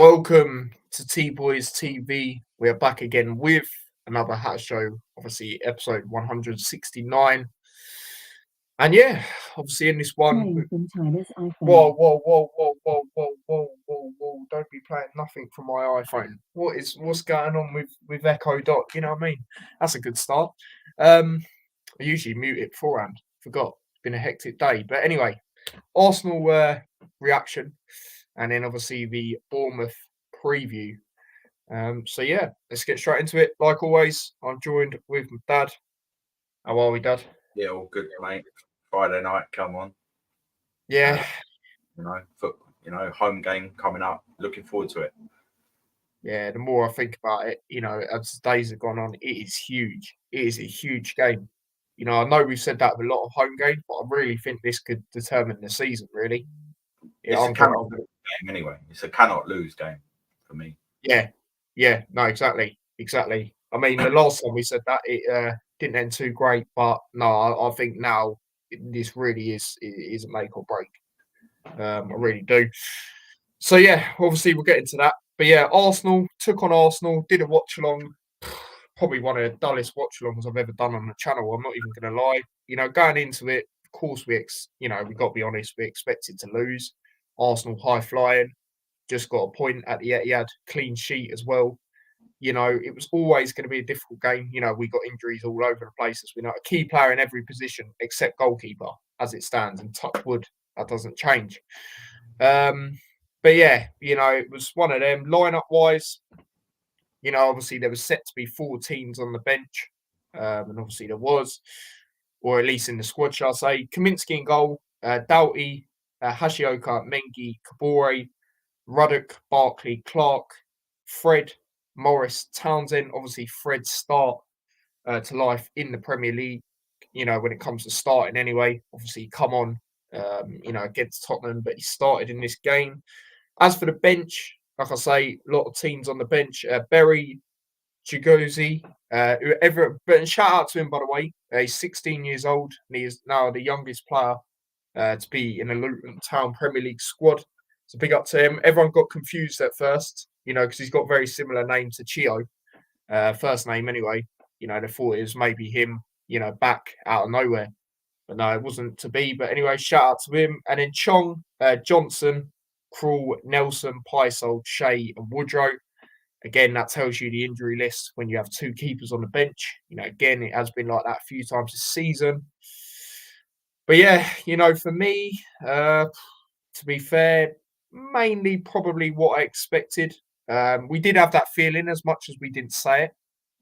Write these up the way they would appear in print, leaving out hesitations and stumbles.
Welcome to T Boys TV. We are back again with another Hat Show, obviously episode 169. And yeah, obviously in this one, Playing from China's iPhone. whoa, don't be playing nothing from my iPhone. What's going on with Echo Dot? You know what I mean? That's a good start. I usually mute it beforehand. Forgot. It's been a hectic day. But anyway, Arsenal reaction, and then obviously the Bournemouth preview. So yeah, let's get straight into it. Like always, I'm joined with my dad. How are we, Dad? Yeah, all good, mate. Friday night, come on. Yeah, Home game coming up. Looking forward to it. yeah. The more I think about it, as days have gone on, it is huge. It is a huge game. I know we've said that with a lot of home games, but I really think this could determine the season. Really, It's a cannot lose game anyway. It's a cannot lose game for me. Yeah. No, exactly. I mean, the last time we said that, it didn't end too great, but no, I think now this really is a make or break. I really do. So yeah, obviously we'll get into that. But yeah, Arsenal took on Arsenal, did a watch along. Probably one of the dullest watch alongs I've ever done on the channel. I'm not even going to lie. Going into it, of course we got to be honest, we expected to lose. Arsenal high flying, just got a point at the Etihad, clean sheet as well. It was always going to be a difficult game. We got injuries all over the place, as we know. A key player in every position except goalkeeper, as it stands, and touch wood, that doesn't change. But yeah, it was one of them. Lineup wise, obviously there was set to be 4 teams on the bench, and obviously there was, or at least in the squad, shall I say. Kaminsky in goal, Doughty, Hashioka, Mengi, Kabore, Ruddock, Barkley, Clark, Fred, Morris, Townsend. Obviously, Fred's start to life in the Premier League, when it comes to starting anyway. Obviously, come on, against Tottenham, but he started in this game. As for the bench, like I say, a lot of teams on the bench. Berry, Chigozi, but shout out to him, by the way. He's 16 years old, and he is now the youngest player to be in a Luton Town Premier League squad. So big up to him. Everyone got confused at first, because he's got a very similar name to Chio. First name anyway. They thought it was maybe him, back out of nowhere. But no, it wasn't to be. But anyway, shout out to him. And then Chong, Johnson, Krul, Nelson, Paisold, Shea, and Woodrow. Again, that tells you the injury list when you have 2 keepers on the bench. Again, it has been like that a few times this season. But yeah, for me, to be fair, mainly probably what I expected. We did have that feeling, as much as we didn't say it,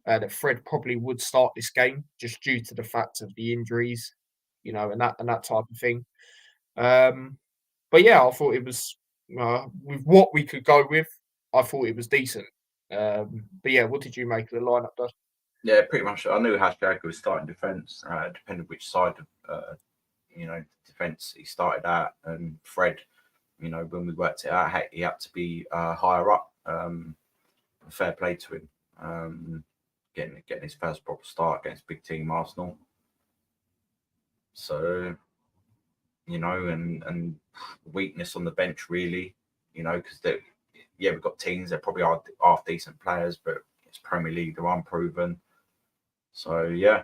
that Fred probably would start this game just due to the fact of the injuries, and that type of thing. But yeah, I thought it was with what we could go with. I thought it was decent. But yeah, what did you make of the lineup, Dad? Yeah, pretty much. I knew Hashioka was starting defence, depending which side of defence he started at. And Fred, when we worked it out, he had to be higher up. Fair play to him. Getting his first proper start against big team Arsenal. So, and weakness on the bench really, because we've got teams that probably are half decent players, but it's Premier League, they're unproven. So yeah.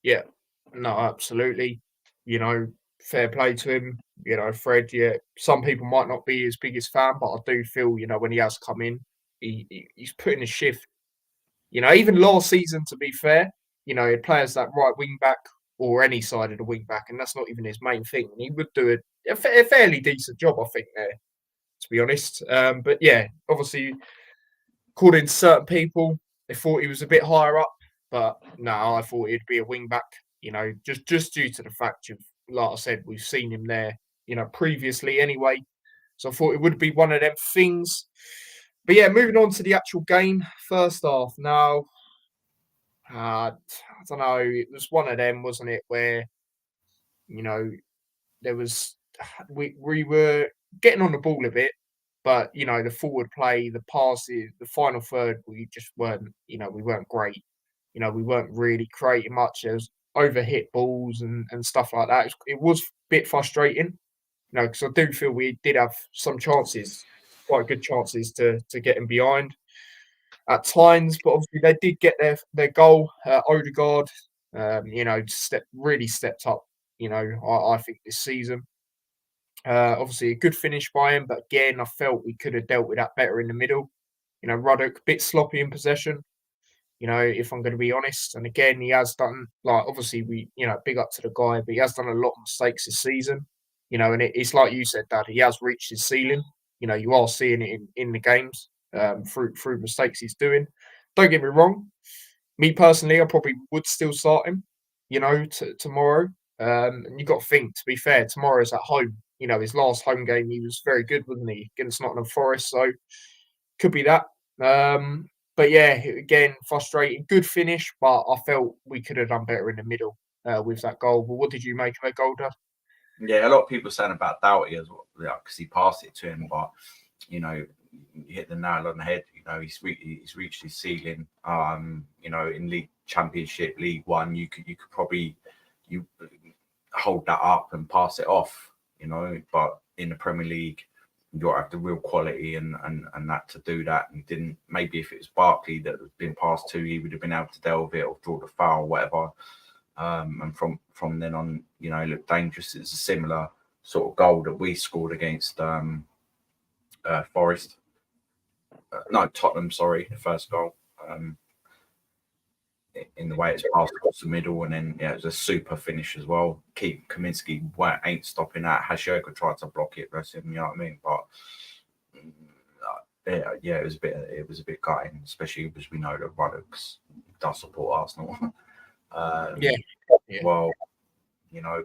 Yeah, no, absolutely. Fair play to him. Fred, yeah, some people might not be his biggest fan, but I do feel, when he has come in, he's putting a shift. Even last season, to be fair, he players that right wing back or any side of the wing back, and that's not even his main thing. And he would do a fairly decent job, I think, there, to be honest. But yeah, obviously, according to certain people, they thought he was a bit higher up, but no, I thought he'd be a wing back. Just due to the fact of, like I said, we've seen him there, previously anyway. So I thought it would be one of them things. But yeah, moving on to the actual game, first half. Now, I don't know, it was one of them, wasn't it, where, there was, we were getting on the ball a bit, but, the forward play, the passes, the final third, we just weren't, we weren't great. We weren't really creating much. There was overhit balls and stuff like that. It was a bit frustrating. Because I do feel we did have some chances, quite good chances to get him behind at times, but obviously they did get their goal. Odegaard, really stepped up. I think this season. Obviously a good finish by him, but again, I felt we could have dealt with that better in the middle. Ruddock a bit sloppy in possession. If I'm going to be honest. And again, he has done, like, obviously, big up to the guy, but he has done a lot of mistakes this season. And it's like you said, Dad, he has reached his ceiling. You are seeing it in the games through mistakes he's doing. Don't get me wrong. Me personally, I probably would still start him, tomorrow. And you got to think, to be fair, tomorrow's at home. His last home game, he was very good, wasn't he, against Nottingham Forest? So could be that. But yeah, again, frustrating. Good finish, but I felt we could have done better in the middle with that goal. But what did you make of that goal, Dad? Yeah, a lot of people saying about Doughty as well, because he passed it to him, but you hit the nail on the head. He's reached his ceiling. In League Championship, League One, you could probably hold that up and pass it off. But in the Premier League, you got to have the real quality and that to do that. And didn't, maybe if it was Barkley that had been passed to, he would have been able to delve it or draw the foul, or whatever. And from then on, it looked dangerous. It's a similar sort of goal that we scored against Forest. No, Tottenham, sorry, the first goal. In the way it's passed across the middle, and then it was a super finish as well. Kaminsky ain't stopping that. Hashioka tried to block it, bless him, you know what I mean? But it was a bit gutting, especially because we know that Ruddock does support Arsenal. Yeah. Well,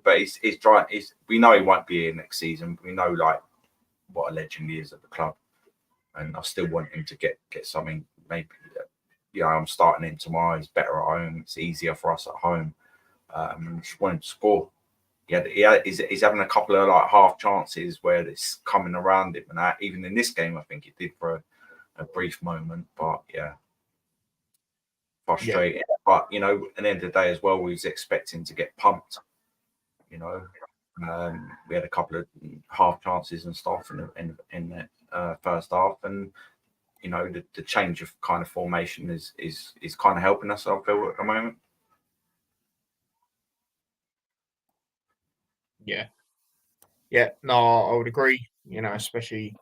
but he's trying. We know he won't be here next season. We know like what a legend he is at the club, and I still want him to get something. Maybe I'm starting him tomorrow. He's better at home. It's easier for us at home. Just want him to score. He's having a couple of like half chances where it's coming around him, and that even in this game, I think it did for a brief moment. But yeah, frustrating. Yeah. But at the end of the day as well, we was expecting to get pumped. We had a couple of half chances and stuff in the first half, and the change of kind of formation is kind of helping us, I feel, at the moment. Yeah, no, I would agree. Especially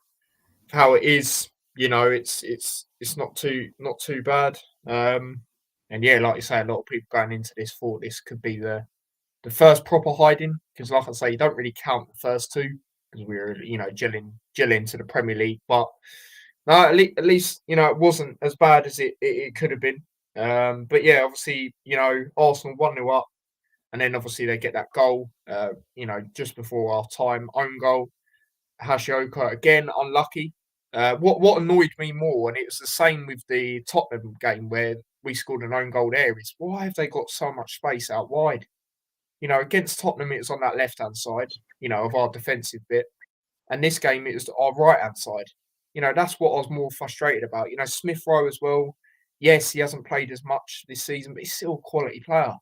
how it is. It's not too bad. And yeah, like you say, a lot of people going into this thought this could be the first proper hiding, because like I say, you don't really count the first two because we were gelling to the Premier League. But no, at least it wasn't as bad as it could have been. But yeah, obviously Arsenal 1-0 up, and then obviously they get that goal. Just before our time, own goal. Hashioka again unlucky. What annoyed me more, and it was the same with the Tottenham game where we scored an own goal there, is why have they got so much space out wide? Against Tottenham, it was on that left-hand side, of our defensive bit. And this game, it was our right-hand side. That's what I was more frustrated about. Smith Rowe as well. Yes, he hasn't played as much this season, but he's still a quality player.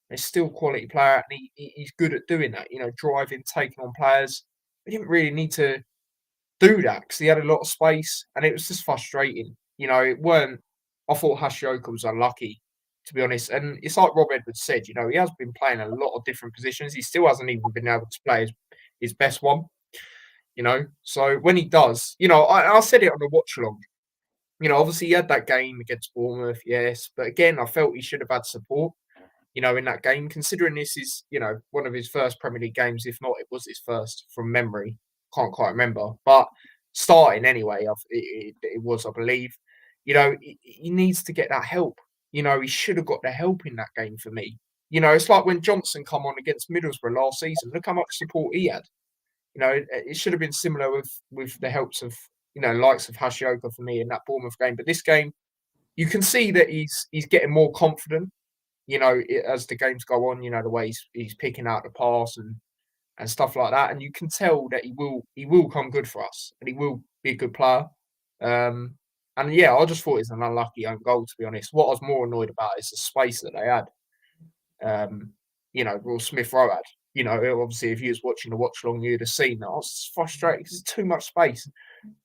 He's still a quality player, and he's good at doing that, driving, taking on players. He didn't really need to do that because he had a lot of space, and it was just frustrating. It weren't. I thought Hashioka was unlucky, to be honest. And it's like Rob Edwards said, he has been playing a lot of different positions. He still hasn't even been able to play his best one. So when he does, I said it on the watch along. Obviously he had that game against Bournemouth, yes, but again, I felt he should have had support. In that game, considering this is, one of his first Premier League games, if not, it was his first from memory. Can't quite remember, but starting anyway, it was, I believe. He needs to get that help. He should have got the help in that game for me. It's like when Johnson come on against Middlesbrough last season. Look how much support he had. It should have been similar with the helps of, likes of Hashioka for me in that Bournemouth game. But this game, you can see that he's getting more confident. As the games go on, the way he's picking out the pass and stuff like that, and you can tell that he will come good for us, and he will be a good player. And yeah, I just thought it's an unlucky own goal, to be honest. What I was more annoyed about is the space that they had. Will Smith Rowe had. you know, obviously, if you was watching the watch along, you'd have seen that. I was frustrated because it's too much space,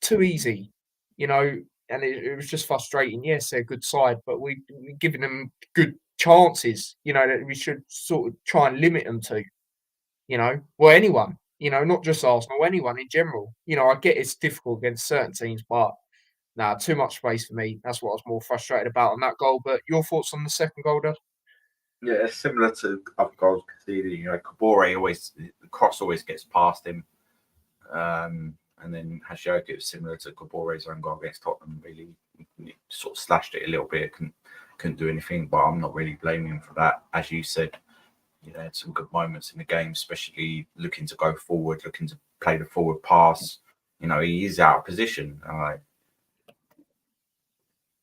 too easy, you know, and it was just frustrating. Yes, they're a good side, but we're giving them good chances, you know, that we should sort of try and limit them to, you know, well, anyone, you know, not just Arsenal, anyone in general. You know, I get it's difficult against certain teams, but nah, too much space for me. That's what I was more frustrated about on that goal. But your thoughts on the second goal, Dad? Yeah, it's similar to other goals conceded. You know, Kabore always the cross always gets past him, and then Hashioka was similar to Kabore's own goal against Tottenham. Really, he sort of slashed it a little bit, couldn't do anything. But I'm not really blaming him for that. As you said, you know, had some good moments in the game, especially looking to go forward, looking to play the forward pass. You know, he is out of position,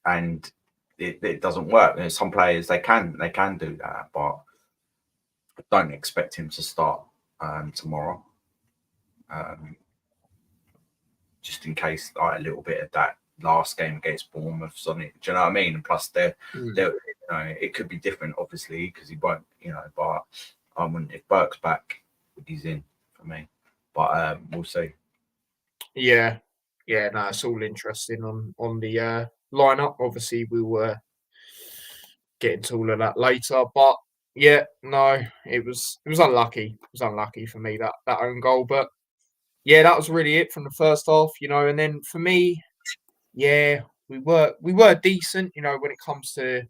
and it doesn't work. And some players they can do that, but I don't expect him to start tomorrow. Just in case like, a little bit of that last game against Bournemouth on it. Do you know what I mean? And plus, you know, it could be different, obviously, because he won't, you know. But if Burke's back, he's in for me. But we'll see. Yeah, yeah, no, it's all interesting on the lineup. Obviously, we were getting to all of that later, but yeah, no, it was unlucky. It was unlucky for me that own goal, but yeah, that was really it from the first half, you know. And then for me, yeah, we were decent, you know, when it comes to,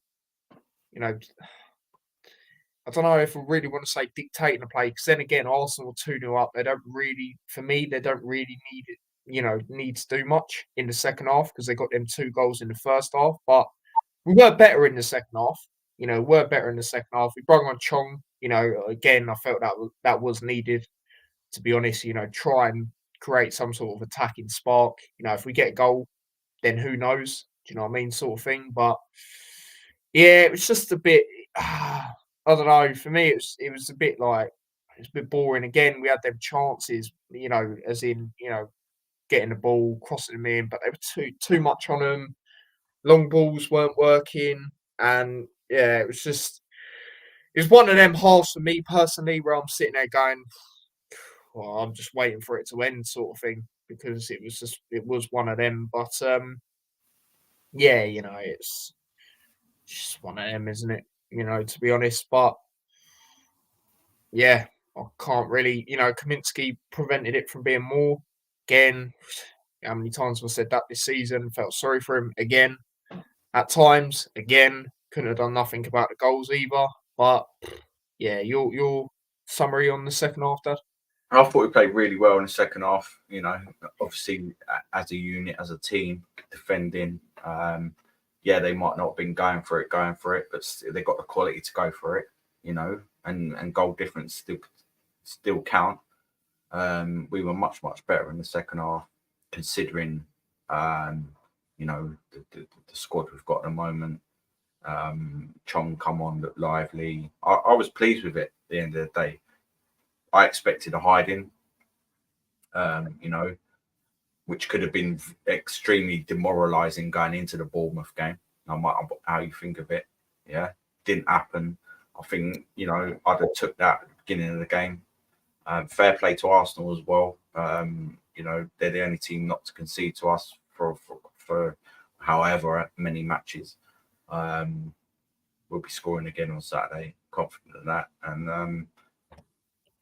you know, I don't know if we really want to say dictating the play, because then again, Arsenal 2-0 up. They don't really, for me, they don't really need it, you know, need to do much in the second half because they got them 2 goals in the first half. But we were better in the second half. You know, were better in the second half. We brought on Chong. You know, again, I felt that was needed. To be honest, you know, try and create some sort of attacking spark. You know, if we get a goal, then who knows? Do you know what I mean, sort of thing. But yeah, it was just a bit. I don't know. For me, it was a bit like it's a bit boring. Again, we had them chances, you know, as in you know getting the ball, crossing them in, but they were too much on them. Long balls weren't working, and yeah, it was one of them halves for me personally where I'm sitting there going, well, I'm just waiting for it to end, sort of thing, because it was one of them. But yeah, you know, it's just one of them, isn't it? You know, to be honest, but yeah, I can't really, you know, Kaminsky prevented it from being more. Again, how many times have I said that this season? Felt sorry for him again. At times, again, couldn't have done nothing about the goals either. But yeah, your summary on the second half, Dad? I thought we played really well in the second half. You know, obviously as a unit, as a team, defending. Yeah, they might not have been going for it, but they got the quality to go for it. You know, and goal difference still count. We were much better in the second half, considering you know the squad we've got at the moment. Chong come on, look lively. I was pleased with it. At the end of the day, I expected a hiding. You know, which could have been extremely demoralising going into the Bournemouth game. No matter how you think of it, yeah, didn't happen. I think you know I'd have took that at the beginning of the game. Fair play to Arsenal as well. You know they're the only team not to concede to us for however many matches. We'll be scoring again on Saturday. Confident of that, and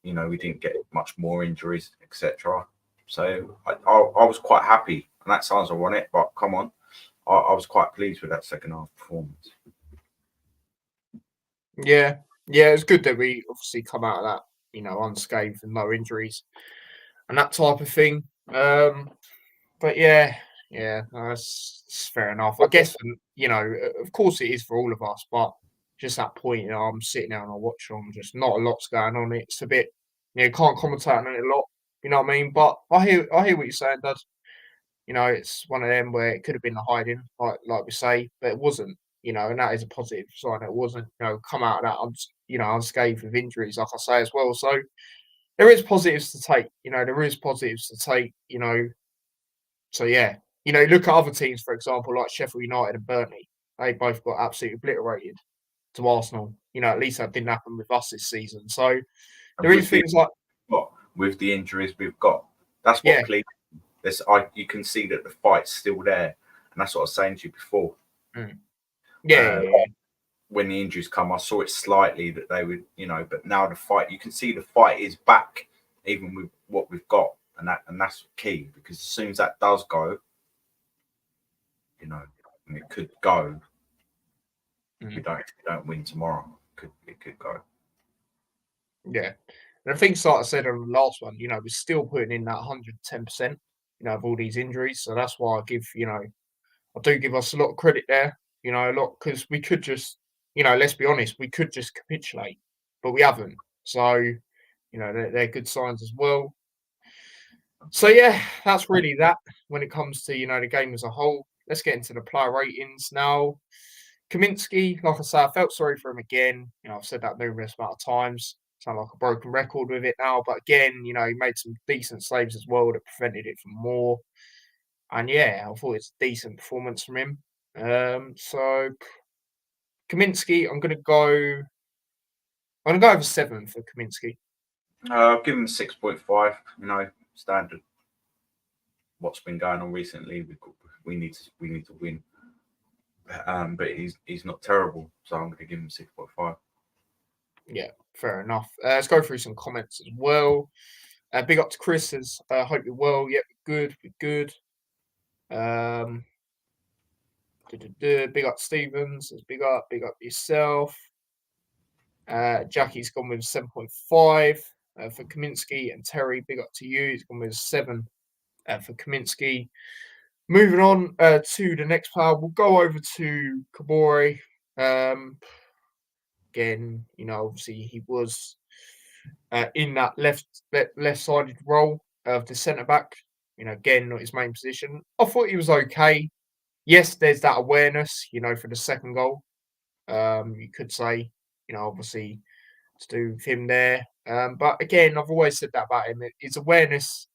you know we didn't get much more injuries, etc. So I was quite happy, and that sounds ironic, but come on, I was quite pleased with that second half performance. Yeah, yeah, it's good that we obviously come out of that, you know, unscathed and no injuries and that type of thing. But yeah, yeah, no, that's fair enough. I guess you know, of course, it is for all of us, but just that point, you know, I'm sitting there and I watch on, just not a lot's going on. It's a bit, you know, can't commentate on it a lot. You know what I mean? But I hear what you're saying, Dad. You know, it's one of them where it could have been the hiding, like we say, but it wasn't. You know, and that is a positive sign. It wasn't, you know, come out of that, you know, unscathed with injuries, like I say as well. So there is positives to take. You know, there is positives to take. You know, so yeah, you know, look at other teams, for example, like Sheffield United and Burnley. They both got absolutely obliterated to Arsenal. You know, at least that didn't happen with us this season. So And there is things like with the injuries we've got, that's yeah, what Cleveland. You can see that the fight's still there, and that's what I was saying to you before. mm, Uh, yeah, when the injuries come, I saw it slightly that they would, but now the fight, you can see the fight is back, even with what we've got, and that's key, because as soon as that does go, and it could go. If we don't win tomorrow, it could go. yeah. And I think, like I said on the last one, we're still putting in that 110%, of all these injuries. So that's why I do give us a lot of credit there, a lot, because we could just, let's be honest, we could just capitulate, but we haven't. So, they're good signs as well. So yeah, that's really that when it comes to the game as a whole. Let's get into the player ratings now. Kaminsky, like I say, I felt sorry for him again. I've said that numerous amount of times. Sound like a broken record with it now, but again, he made some decent saves as well that prevented it from more. And yeah, I thought it's a decent performance from him. So Kaminsky, I'm gonna go over 7 for Kaminsky. I'll give him 6.5. Standard. What's been going on recently? We need to win. But he's not terrible, so I'm going to give him 6.5. Yeah, fair enough. Let's go through some comments as well. Big up to Chris. Says, hope you're well. Yep, we're good. Big up Stevens. Says, big up yourself. Jackie's gone with 7.5 for Kaminsky, and Terry, big up to you. He's gone with 7 for Kaminsky. Moving on to the next player, we'll go over to Kabore. Again, obviously he was in that left-sided role of the centre back. Again, not his main position. I thought he was okay. Yes, there's that awareness, for the second goal. You could say, obviously to do with him there. But again, I've always said that about him. His awareness,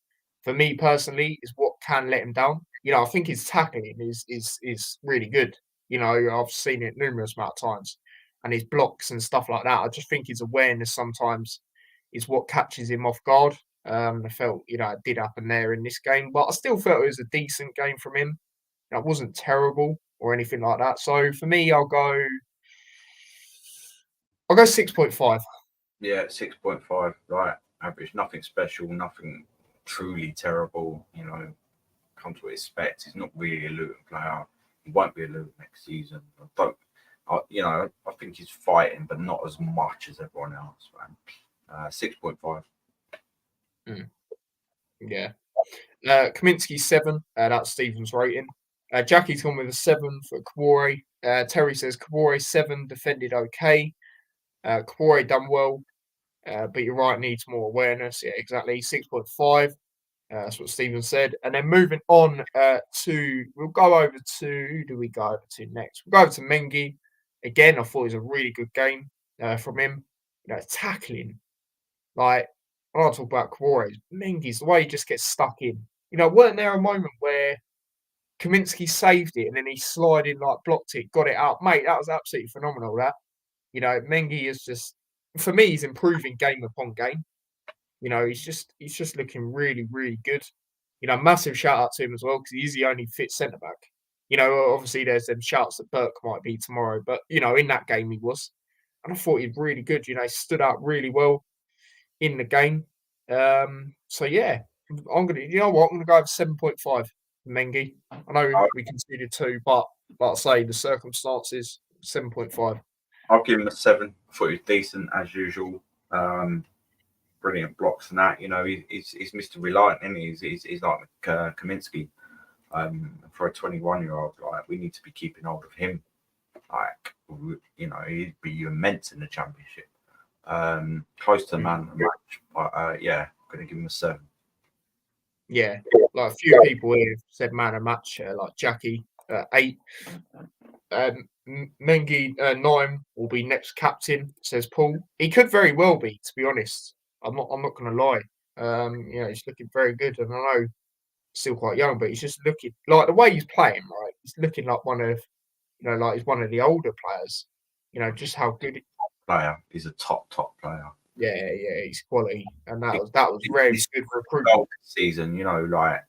for me personally, is what can let him down. I think his tackling is really good. I've seen it numerous amount of times, and his blocks and stuff like that. I just think his awareness sometimes is what catches him off guard. I felt, it did happen there in this game, but I still felt it was a decent game from him. It wasn't terrible or anything like that. So for me, I'll go 6.5. Yeah, 6.5. Right, average. Nothing special. Nothing truly terrible. Come to expect. He's not really a Luton player. He won't be a Luton next season. I think he's fighting, but not as much as everyone else, man. 6.5. Yeah. Kaminsky 7. That's Stephen's rating. Jackie's gone with a 7 for Kabore. Terry says Kabore 7, defended okay. Kabore done well, but you're right, needs more awareness. Yeah, exactly. 6.5. That's what Stephen said. And then moving on we'll go over to, who do we go over to next? We'll go over to Mengi. Again, I thought it was a really good game from him. Tackling. Like, when I talk about Kabore, Mengi's the way he just gets stuck in. Weren't there a moment where Kaminsky saved it and then he sliding, blocked it, got it out? Mate, that was absolutely phenomenal, that. Mengi is just, for me, he's improving game upon game. He's just looking really, really good. Massive shout out to him as well, because he's the only fit centre back. Obviously there's them shouts that Burke might be tomorrow, but in that game he was. And I thought he was really good. He stood out really well in the game. So yeah, I'm gonna go over 7.5 for Mengi. I know we conceded 2, but like I say, the circumstances, 7.5. I'll give him a 7. I thought he was decent as usual. Brilliant blocks and that. He's Mr. Reliant, isn't he? He's like Kaminsky. For a 21-year-old, we need to be keeping hold of him. He'd be immense in the championship. Close to the man of the match, but yeah, I'm going to give him a 7. Yeah, like a few people here said man of match, like Jackie 8. Mengi 9 will be next captain, says Paul. He could very well be, to be honest. I'm not going to lie. He's looking very good, and I know he's still quite young, but he's just looking like the way he's playing. Right, he's looking like one of, like he's one of the older players. Just how good. Player, he's a top player. Yeah, he's quality, and that He, was very he's good goal recruitment. this season, you know, like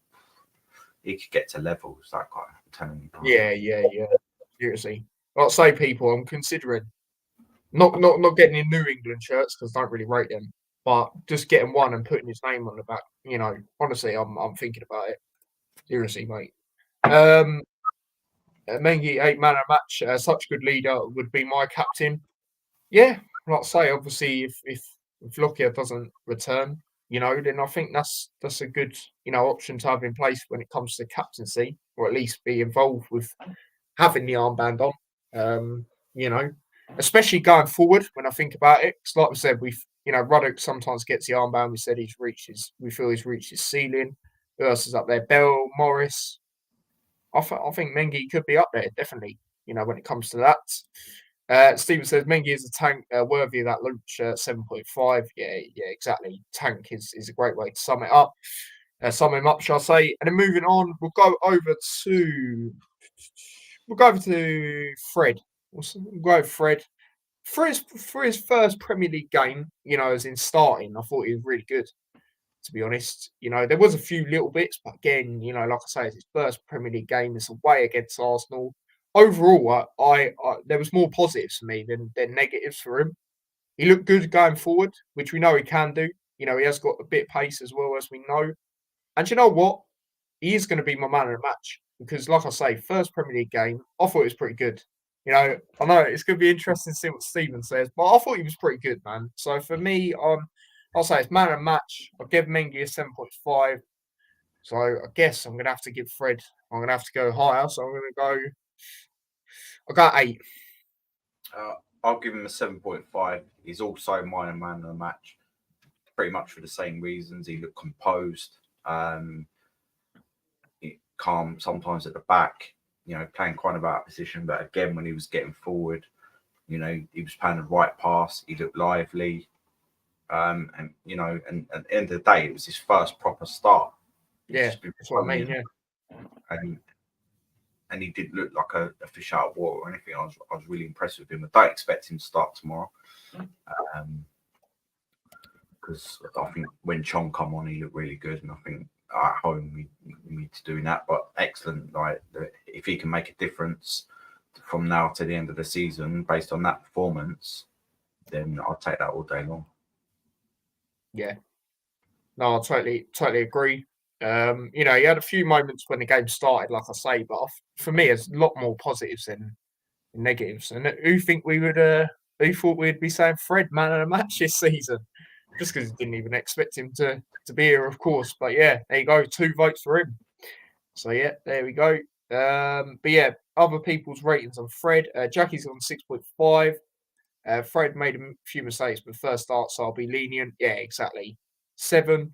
he could get to levels. That guy, I'm telling you, bro. Yeah. Seriously, like I say, people, I'm considering not getting in New England shirts because I don't really rate them, but just getting one and putting his name on the back. You know, honestly, I'm thinking about it. Seriously, mate. Um, Mengi 8 man a match. Such a good leader would be my captain. Yeah, like I say, obviously, if Lockyer doesn't return, you know, then I think that's a good option to have in place when it comes to captaincy, or at least be involved with having the armband on. You know, especially going forward when I think about it, because like we said, Ruddock sometimes gets the armband. We feel he's reached his ceiling. Who else is up there? Bell, Morris. I think Mengi could be up there definitely. You know, when it comes to that. Stephen says Mengi is a tank worthy of that lunch 7.5. Yeah, exactly. Tank is a great way to sum it up. Sum him up, shall I say? And then moving on, we'll go over to Fred. We'll go over Fred for his first Premier League game. You know, as in starting, I thought he was really good. To be honest, you know, there was a few little bits, but again, you know, like I say, it's his first Premier League game. It's away against Arsenal. Overall, I there was more positives for me than negatives for him. He looked good going forward, which we know he can do. You know, he has got a bit of pace as well, as we know. And you know what? He is going to be my man of the match because, like I say, first Premier League game, I thought it was pretty good. You know, I know it's going to be interesting to see what Steven says, but I thought he was pretty good, man. So for me, I'll say it's man of the match. I'll give Mengi a 7.5. So I guess I'm going to have to give Fred, I'm going to have to go higher. So I'm going to go, I got 8. Uh, I'll give him a 7.5. He's also my man of the match, pretty much for the same reasons. He looked composed, calm sometimes at the back, you know, playing quite about position. But again, when he was getting forward, you know, he was playing the right pass. He looked lively. And you know, and at the end of the day, it was his first proper start. He's Yeah, just been that's what I mean. running, Yeah. and he did look like a fish out of water or anything. I was really impressed with him. I don't expect him to start tomorrow, because I think when Chong come on, he looked really good, and I think at home we need to do that. But excellent, like if he can make a difference from now to the end of the season based on that performance, then I'll take that all day long. Yeah. No, I totally agree. You know, he had a few moments when the game started, like I say, but for me, there's a lot more positives than negatives. And who thought we'd be saying Fred man of the match this season? Just because didn't even expect him to be here, of course. But yeah, there you go, 2 votes for him. So yeah, there we go. But yeah, other people's ratings on Fred. Jackie's on 6.5. Fred made a few mistakes, but first start, so I'll be lenient. Yeah, exactly. 7.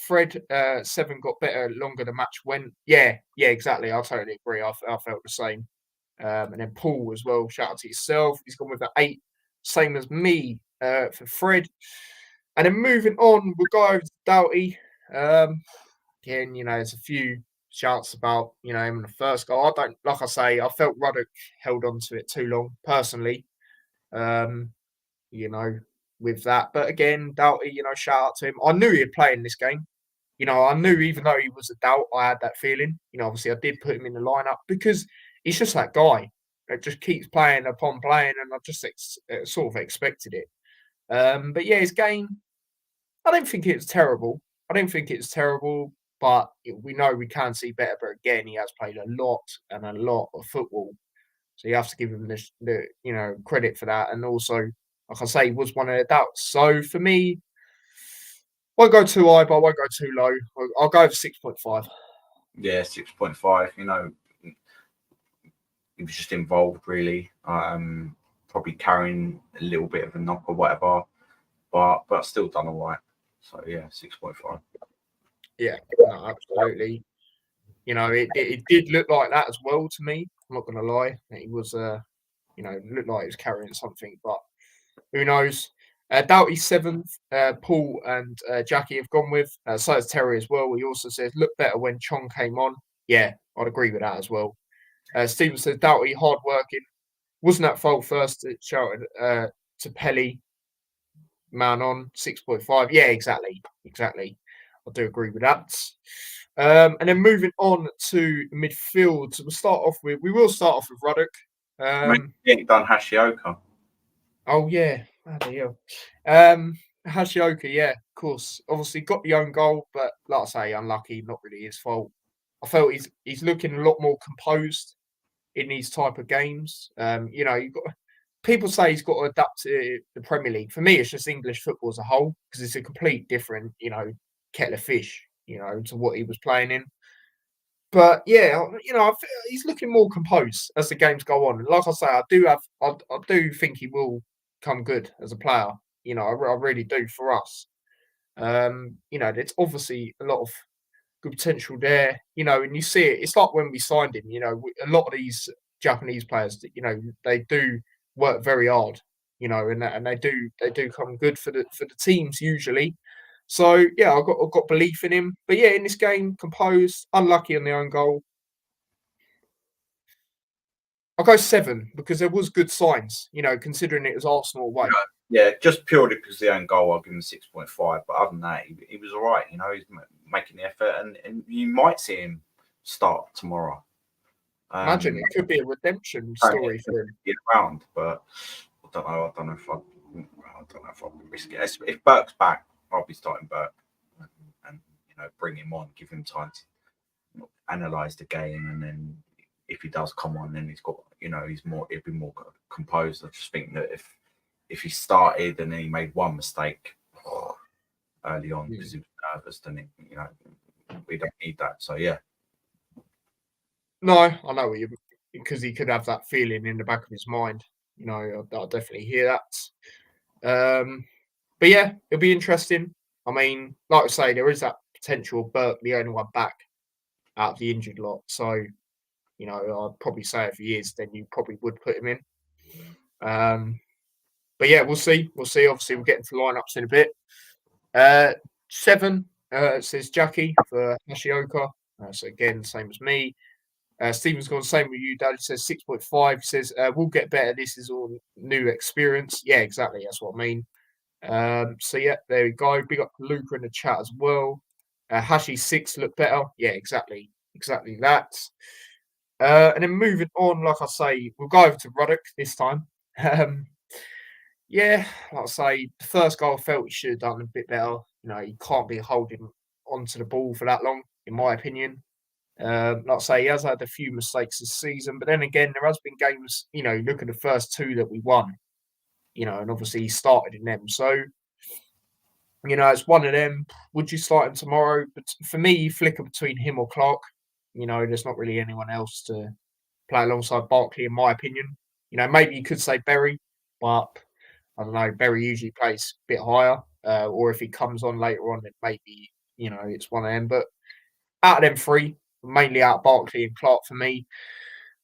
Fred 7 got better longer the match went. Yeah, exactly. I totally agree. I felt the same. And then Paul as well. Shout out to yourself. He's gone with an 8, same as me for Fred. And then moving on, we'll go over to Doughty. Again, you know, there's a few shouts about him in the first goal. I don't like I say. I felt Ruddock held on to it too long personally. Um, you know, with that. But again, Doughty, shout out to him. I knew he'd play in this game. You know, I knew even though he was a doubt, I had that feeling. You know, obviously I did put him in the lineup because he's just that guy that just keeps playing upon playing, and I just sort of expected it. But yeah, his game, I don't think it's terrible. I don't think it's terrible, but we know we can see better. But again, he has played a lot and a lot of football, so you have to give him the credit for that. And also, like I say, he was one of the doubts. So for me, I won't go too high, but I won't go too low. I'll go for 6.5. Yeah, 6.5. You know, he was just involved really. Probably carrying a little bit of a knock or whatever, but still done all right. So yeah, 6.5. Yeah, no, absolutely. You know, it did look like that as well to me. I'm not going to lie. He was, looked like he was carrying something, but who knows? Doughty 7th, Paul and Jackie have gone with. So has Terry as well. He also says, look better when Chong came on. Yeah, I'd agree with that as well. Stephen says, Doughty, hard working. Wasn't at fault first. It shouted to Pelly. man on 6.5. Yeah, exactly. I do agree with that. And then moving on to midfield, we will start off with Ruddock. Maybe he ain't done Hashioka. Oh yeah, bloody hell. Hashioka, yeah, of course. Obviously got the own goal, but like I say, unlucky, not really his fault. I felt he's looking a lot more composed in these type of games. You know, people say he's got to adapt to the Premier League. For me, it's just English football as a whole because it's a complete different, you know, kettle of fish, you know, to what he was playing in. But yeah, you know, he's looking more composed as the games go on. And like I say, I do think he will come good as a player. You know, I really do for us. You know, there's obviously a lot of good potential there. You know, and you see it. It's like when we signed him. You know, a lot of these Japanese players, you know, they do work very hard. You know, and they do come good for the teams usually. So yeah, I've got belief in him. But yeah, in this game, composed, unlucky on the own goal. I'll go 7 because there was good signs. You know, considering it was Arsenal away. Yeah, just purely because of the own goal, I'll give him 6.5. But other than that, he was all right. You know, he's making the effort, and you might see him start tomorrow. Imagine it could be a redemption story for him. Get around, but I don't know. I don't know if I can risk it. If Burke's back, I'll be starting Burke, and you know, bring him on, give him time to analyze the game, and then if he does come on, then he's got, you know, he'll be more composed. I just think that if he started and then he made one mistake early on because he was nervous, then you know, we don't need that. So yeah. No, I know what you, because he could have that feeling in the back of his mind. You know, I'll definitely hear that. But yeah, it'll be interesting. I mean, like I say, there is that potential of Burke, the only one back out of the injured lot. So, you know, I'd probably say if he is, then you probably would put him in. But yeah, we'll see. We'll see. Obviously, we'll get into lineups in a bit. 7 says Jackie for Hashioka. So again, same as me. Stephen's gone same with you, Dad. He says 6.5. He says we'll get better. This is all new experience. Yeah, exactly. That's what I mean. So yeah, there we go. Big up to Luca in the chat as well. Hashi 6 look better. Yeah, exactly that. And then moving on, like I say, we'll go over to Ruddock this time. Yeah, like I say, the first goal I felt he should have done a bit better. You know, he can't be holding onto the ball for that long, in my opinion. Like I say, he has had a few mistakes this season, but then again, there has been games, you know, look at the first 2 that we won, you know, and obviously he started in them. So, you know, it's one of them. Would you start him tomorrow? But for me, you flicker between him or Clark. You know, there's not really anyone else to play alongside Barkley, in my opinion. You know, maybe you could say Berry, but I don't know. Berry usually plays a bit higher, or if he comes on later on, then maybe, you know, it's one of them. But out of them 3, mainly out of Barkley and Clark for me.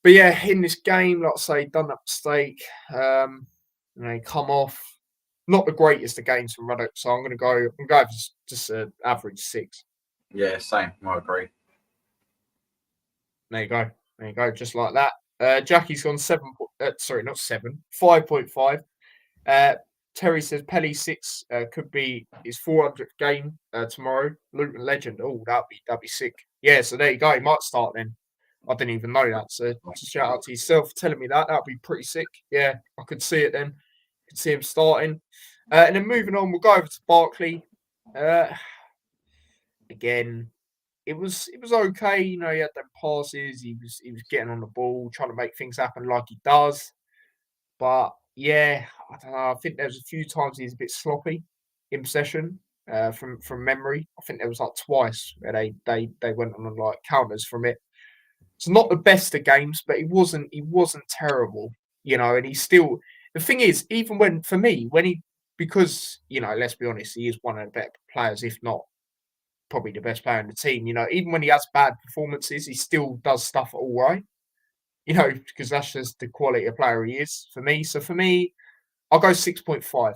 But yeah, in this game, like I say, done that mistake. You know, come off. Not the greatest of games from Ruddock, so I'm going to go for just an average 6. Yeah, same. I agree. There you go, just like that. Jackie's gone 7. Sorry, not 7. 5.5. Terry says Pelly 6 could be his 400th game tomorrow. Luton legend. Oh, that'd be sick. Yeah, so there you go. He might start then. I didn't even know that. So just shout out to yourself for telling me that. That'd be pretty sick. Yeah, I could see it then. Could see him starting. And then moving on, we'll go over to Barkley. Again, it was okay. You know, he had them passes. He was getting on the ball, trying to make things happen like he does. But yeah, I don't know. I think there was a few times he was a bit sloppy in possession. From memory, I think there was like twice where they went on like counters from it. It's not the best of games, but he wasn't terrible, you know. And he's still, the thing is, even when, for me, when he, because, you know, let's be honest, he is one of the better players, if not probably the best player in the team. You know, even when he has bad performances, he still does stuff all right. You know, because that's just the quality of player he is for me. So for me, I'll go 6.5.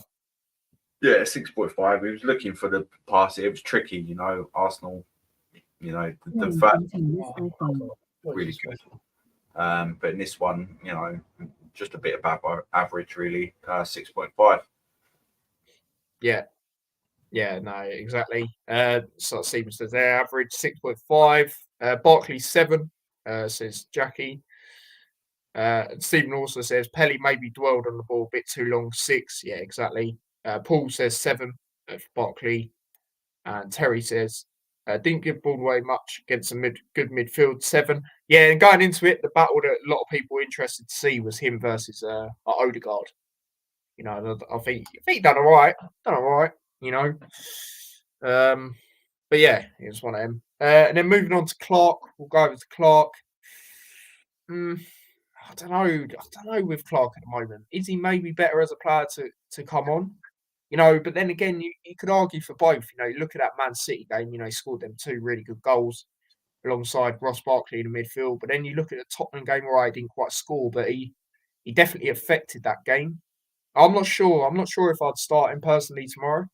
Yeah, 6.5. He was looking for the pass. It was tricky, you know. Arsenal, you know, the first really good. But in this one, you know, just a bit above average, really. 6.5. Yeah. Yeah, no, exactly. So Stephen says their average 6.5. Barkley 7, says Jackie. Stephen also says Pelly maybe dwelled on the ball a bit too long. 6, yeah, exactly. Paul says 7 for Barkley. And Terry says didn't give ball away much against a good midfield. 7. Yeah, and going into it, the battle that a lot of people were interested to see was him versus Odegaard. You know, I think he done all right. Done all right. You know. But yeah, he was one of them. And then moving on to Clark, we'll go over to Clark. Mm, I don't know. I don't know with Clark at the moment. Is he maybe better as a player to come on? You know, but then again, you could argue for both. You know, you look at that Man City game. You know, he scored them 2 really good goals alongside Ross Barkley in the midfield. But then you look at the Tottenham game where he didn't quite score, but he definitely affected that game. I'm not sure. I'm not sure if I'd start him personally tomorrow.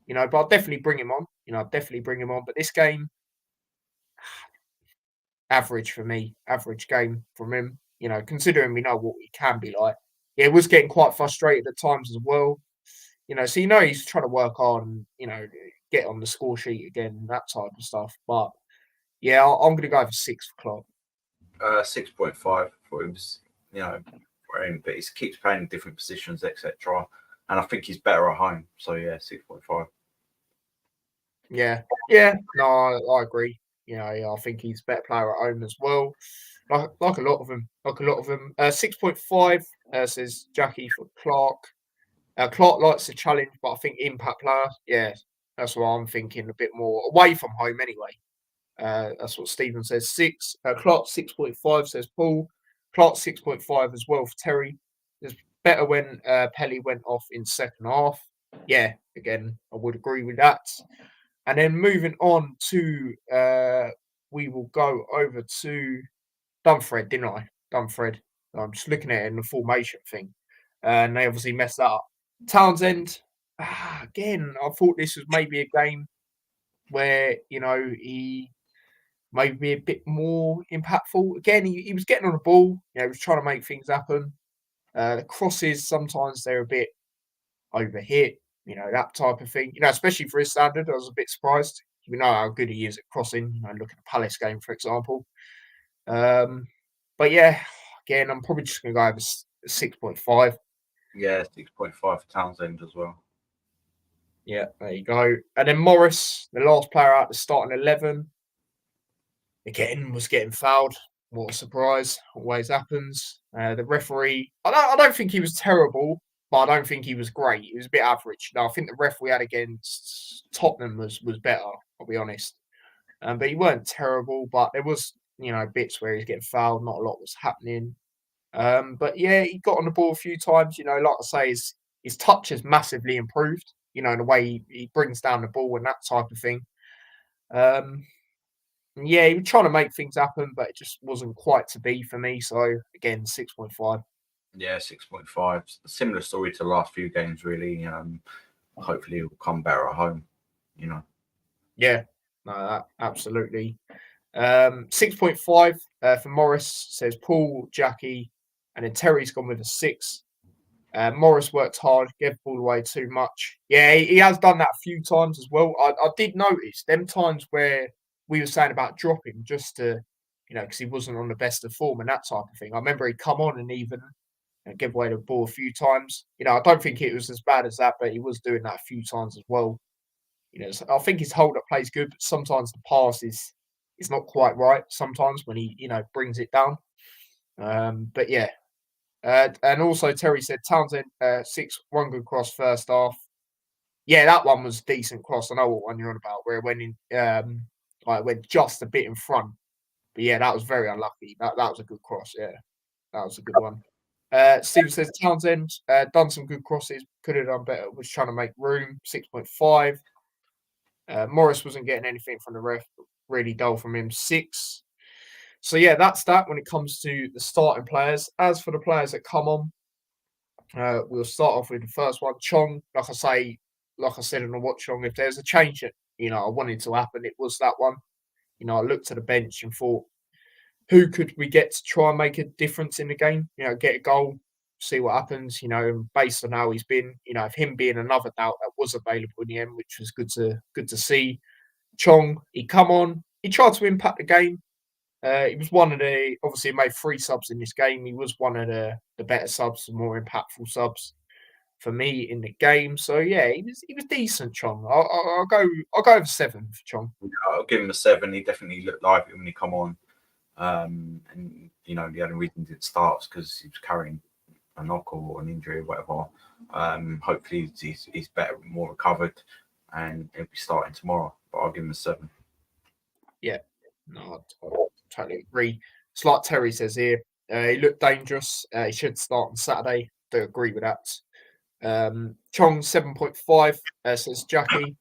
You know, but I'll definitely bring him on. You know, I'll definitely bring him on. But this game, average for me, average game from him. You know, considering we know what he can be like. Yeah, it was getting quite frustrated at times as well. You know, so you know he's trying to work on, you know, get on the score sheet again, that type of stuff. But yeah, I'm going to go for 6 for Klopp. 6.5 for him, for him, but he keeps playing different positions, etc. And I think he's better at home. So yeah, 6.5. Yeah, yeah, no, I agree. You know, yeah, I think he's a better player at home as well. Like a lot of them, 6.5 says Jackie for Clark. Clark likes the challenge, but I think impact player, yeah, that's what I'm thinking. A bit more away from home, anyway. That's what Stephen says. 6. Clark 6.5 says Paul. Clark 6.5 as well for Terry. It's better when Pelly went off in second half. Yeah, again, I would agree with that. And then moving on to, we will go over to Dunfred, didn't I? Dunfred. I'm just looking at it in the formation thing. And they obviously messed that up. Townsend, again, I thought this was maybe a game where, you know, he maybe a bit more impactful. Again, he was getting on the ball, you know, he was trying to make things happen. The crosses, sometimes they're a bit overhit, you know, that type of thing. You know, especially for his standard, I was a bit surprised. We know how good he is at crossing. You know, look at the Palace game, for example. But yeah, again, I'm probably just going to go over 6.5. Yeah, 6.5 for Townsend as well. Yeah, there you go. And then Morris, the last player out, the starting 11, again was getting fouled. What a surprise! Always happens. The referee, I don't think he was terrible, but I don't think he was great. He was a bit average. No, I think the ref we had against Tottenham was better. I'll be honest. But he weren't terrible. But there was, you know, bits where he's getting fouled. Not a lot was happening. But yeah, he got on the ball a few times. You know, like I say, his touch has massively improved. You know, the way he brings down the ball and that type of thing. Um, yeah, he was trying to make things happen, but it just wasn't quite to be for me. So again, 6.5. Yeah, 6.5. Similar story to the last few games, really. Hopefully, he'll come better at home. You know. Yeah, no, absolutely. 6.5 for Morris, says Paul, Jackie, and then Terry's gone with a 6. Morris worked hard, gave the ball away too much. Yeah, he has done that a few times as well. I did notice them times where we were saying about dropping just to, you know, because he wasn't on the best of form and that type of thing. I remember he'd come on and even give away the ball a few times. You know, I don't think it was as bad as that, but he was doing that a few times as well. You know, so I think his hold up plays good, but sometimes the pass is not quite right. Sometimes when he, you know, brings it down. But yeah, and also Terry said Townsend 6, one good cross first half. Yeah, that one was decent cross. I know what one you're on about, where it went in, like went just a bit in front. But yeah, that was very unlucky. That was a good cross. Yeah, that was a good one. Steve says Townsend done some good crosses, could have done better. Was trying to make room. 6.5. Morris wasn't getting anything from the ref. Really dull from him. 6. So yeah, that's that when it comes to the starting players. As for the players that come on, we'll start off with the first one, Chong. Like I said in the watch Chong, if there's a change that, you know, I wanted to happen, it was that one. You know, I looked at the bench and thought, who could we get to try and make a difference in the game? You know, get a goal. see what happens. You know, and based on how he's been, you know, of him being another doubt that was available in the end, which was good to see. Chong, he come on, he tried to impact the game. He was one of the obviously he made 3 subs in this game. He was one of the better subs, the more impactful subs for me in the game. So yeah, he was decent, Chong. I'll go over 7 for Chong. I'll give him a 7. He definitely looked lively when he come on. And you know, the only reason he didn't start was because he was carrying a knock or an injury or whatever. Hopefully he's better, more recovered, and he'll be starting tomorrow. But I'll give him a 7. Yeah, no, I totally agree. It's like Terry says here. He looked dangerous. He should start on Saturday. Do agree with that. Chong 7.5 says Jackie.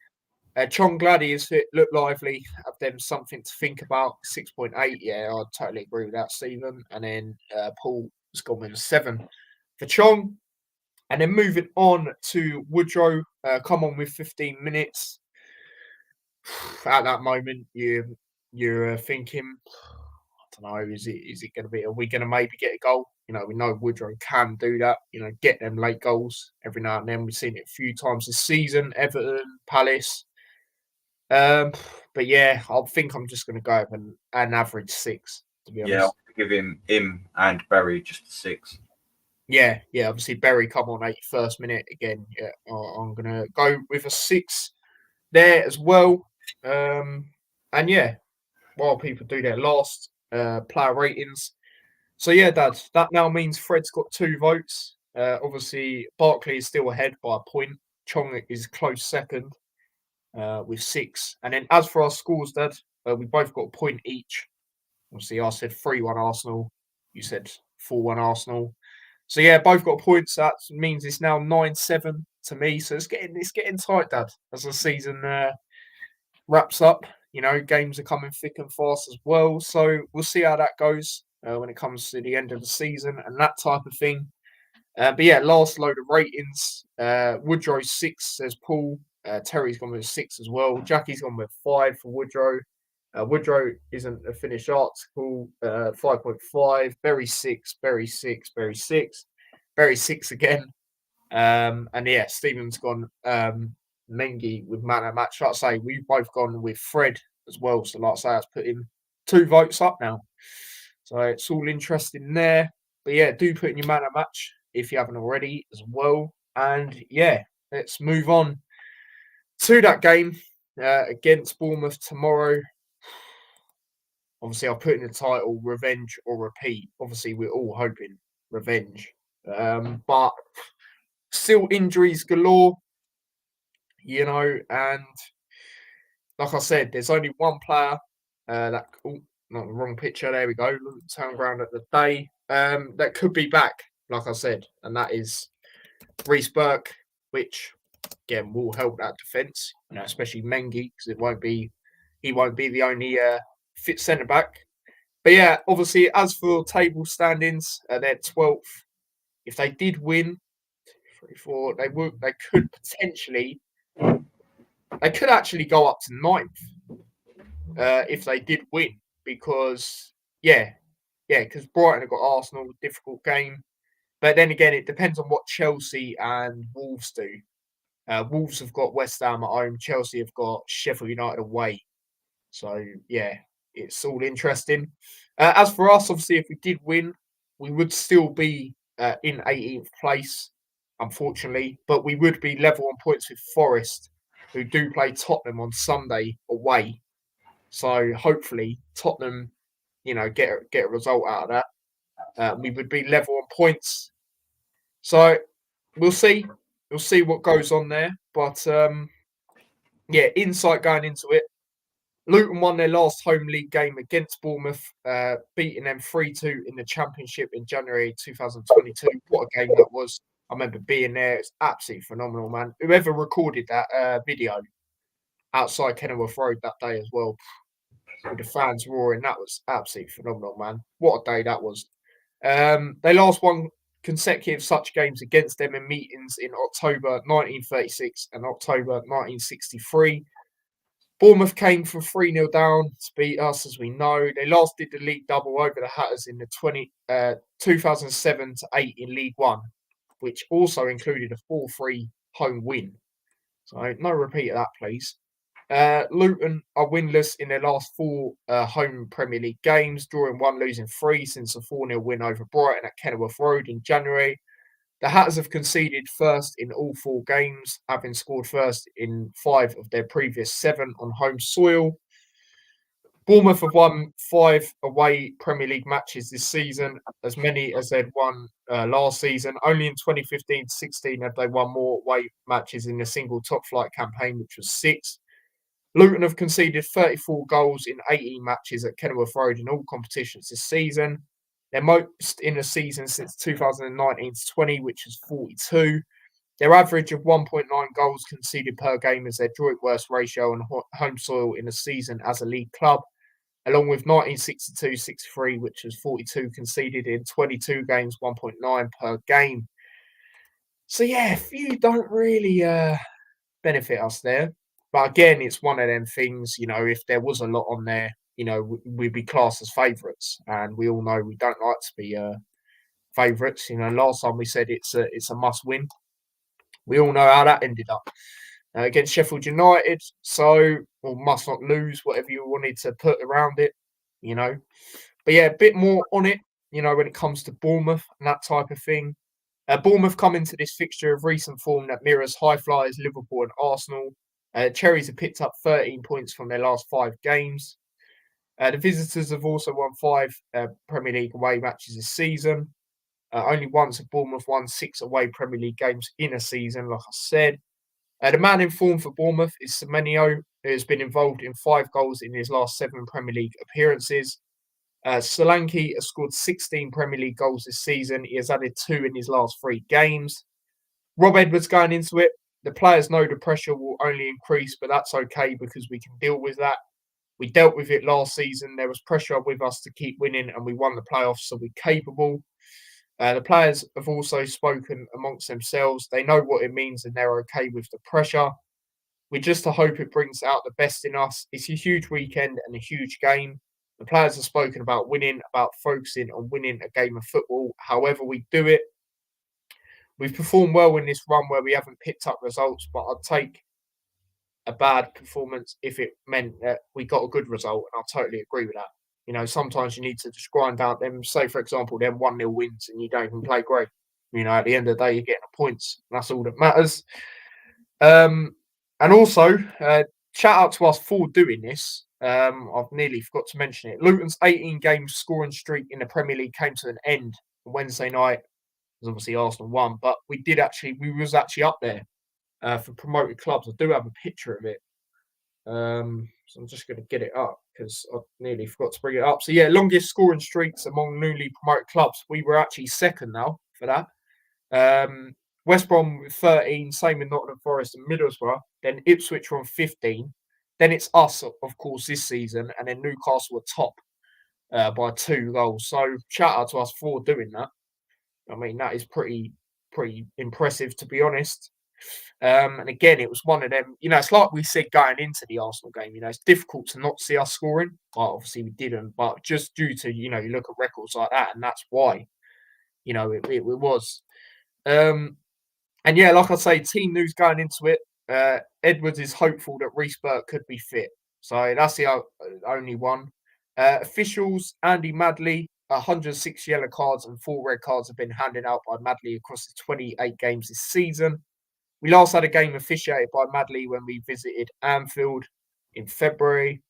Chong glad he is fit, look lively, have them something to think about. 6.8, yeah, I totally agree with that, Stephen. And then Paul has gone with a 7 for Chong. And then moving on to Woodrow, come on with 15 minutes. At that moment, you're thinking, I don't know, is it going to be? Are we going to maybe get a goal? You know, we know Woodrow can do that. You know, get them late goals every now and then. We've seen it a few times this season. Everton, Palace. But yeah, I think I'm just going to go with an average 6. To be honest, I'll give him and Berry just a 6. Yeah. Obviously, Berry come on 81st minute again. Yeah, I'm going to go with a 6 there as well. And yeah, while people do their last player ratings. So yeah, Dad, that now means Fred's got 2 votes. Obviously, Barkley is still ahead by a point. Chong is close second with 6. And then as for our scores, Dad, we both got a point each. Obviously, I said 3-1 Arsenal. You said 4-1 Arsenal. So yeah, both got points. That means it's now 9-7 to me. So it's getting tight, Dad, as the season wraps up. You know, games are coming thick and fast as well. So we'll see how that goes when it comes to the end of the season and that type of thing. But yeah, last load of ratings. Woodrow 6, says Paul. Terry's gone with 6 as well. Jackie's gone with 5 for Woodrow. Woodrow isn't a finished article. 5.5. Berry 6. Berry 6. Berry 6. Berry 6 again. And yeah, Stephen's gone Mengi with man of match. Like I say, we've both gone with Fred as well. So like I say, that's put him 2 votes up now. So it's all interesting there. But yeah, do put in your man of match if you haven't already as well. And yeah, let's move on to that game against Bournemouth tomorrow. Obviously, I'll put in the title Revenge or Repeat. Obviously, we're all hoping revenge. But still injuries galore, you know, and like I said, there's only one player that not the wrong picture, there we go. Turn around at the day. That could be back, like I said, and that is Reece Burke, which again will help that defence, you know, especially Mengi, because he won't be the only fit centre back. But yeah, obviously, as for table standings, they're 12th. If they did win, 3, 4, they could potentially, they could actually go up to 9th if they did win, because because Brighton have got Arsenal, difficult game. But then again, it depends on what Chelsea and Wolves do. Wolves have got West Ham at home. Chelsea have got Sheffield United away. So, yeah, it's all interesting. As for us, obviously, if we did win, we would still be in 18th place, unfortunately. But we would be level on points with Forest, who do play Tottenham on Sunday away. So, hopefully, Tottenham, you know, get a result out of that. We would be level on points. So, we'll see. We'll see what goes on there. But, yeah, insight going into it. Luton won their last home league game against Bournemouth, beating them 3-2 in the Championship in January 2022. What a game that was. I remember being there. It's absolutely phenomenal, man. Whoever recorded that video outside Kenilworth Road that day as well, with the fans roaring, that was absolutely phenomenal, man. What a day that was. They last won consecutive such games against them in meetings in October 1936 and October 1963. Bournemouth came from 3-0 down to beat us, as we know. They last did the league double over the Hatters in the 2007 to 8 in League One, which also included a 4-3 home win. So no repeat of that, please. Luton are winless in their last 4 home Premier League games, drawing 1, losing 3 since a 4-0 win over Brighton at Kenilworth Road in January. The Hatters have conceded first in all 4 games, having scored first in 5 of their previous 7 on home soil. Bournemouth have won 5 away Premier League matches this season, as many as they'd won last season. Only in 2015-16 have they won more away matches in a single top-flight campaign, which was 6. Luton have conceded 34 goals in 18 matches at Kenilworth Road in all competitions this season. Their most in a season since 2019-20, which was 42. Their average of 1.9 goals conceded per game is their joint worst ratio on home soil in a season as a league club, along with 1962-63, which was 42 conceded in 22 games, 1.9 per game. So yeah, a few don't really benefit us there. But again, it's one of them things, if there was a lot on there, we'd be classed as favourites. And we all know we don't like to be favourites. Last time we said it's a must win. We all know how that ended up against Sheffield United. So, or must not lose, whatever you wanted to put around it, But yeah, a bit more on it, when it comes to Bournemouth and that type of thing. Bournemouth come into this fixture of recent form that mirrors high flyers Liverpool and Arsenal. Cherries have picked up 13 points from their last 5 games. The visitors have also won 5 Premier League away matches this season. Only once have Bournemouth won 6 away Premier League games in a season, like I said. The man in form for Bournemouth is Semenyo, who has been involved in 5 goals in his last 7 Premier League appearances. Solanke has scored 16 Premier League goals this season. He has added 2 in his last 3 games. Rob Edwards going into it. The players know the pressure will only increase, but that's okay because we can deal with that. We dealt with it last season. There was pressure with us to keep winning, and we won the playoffs, so we're capable. The players have also spoken amongst themselves. They know what it means, and they're okay with the pressure. We just hope it brings out the best in us. It's a huge weekend and a huge game. The players have spoken about winning, about focusing on winning a game of football, however we do it. We've performed well in this run where we haven't picked up results, but I'd take a bad performance if it meant that we got a good result, and I totally agree with that. Sometimes you need to just grind out them, say, for example, them 1-0 wins and you don't even play great. At the end of the day, you're getting the points. And that's all that matters. And also, shout out to us for doing this. I've nearly forgot to mention it. Luton's 18-game scoring streak in the Premier League came to an end on Wednesday night. Obviously Arsenal won, but we was actually up there for promoted clubs. I do have a picture of it. So I'm just going to get it up because I nearly forgot to bring it up. So yeah, longest scoring streaks among newly promoted clubs. We were actually second now for that. West Brom with 13, same with Nottingham Forest and Middlesbrough. Then Ipswich were on 15. Then it's us, of course, this season, and then Newcastle were top by 2 goals. So shout out to us for doing that. I mean, that is pretty impressive, to be honest. And again, it was one of them, it's like we said going into the Arsenal game, it's difficult to not see us scoring. Well, obviously we didn't, but just due to, you look at records like that, and that's why, it was. And yeah, like I say, team news going into it, Edwards is hopeful that Reece Burke could be fit. So that's the only one. Officials, Andy Madley, 106 yellow cards and 4 red cards have been handed out by Madley across the 28 games this season. We last had a game officiated by Madley when we visited Anfield in February.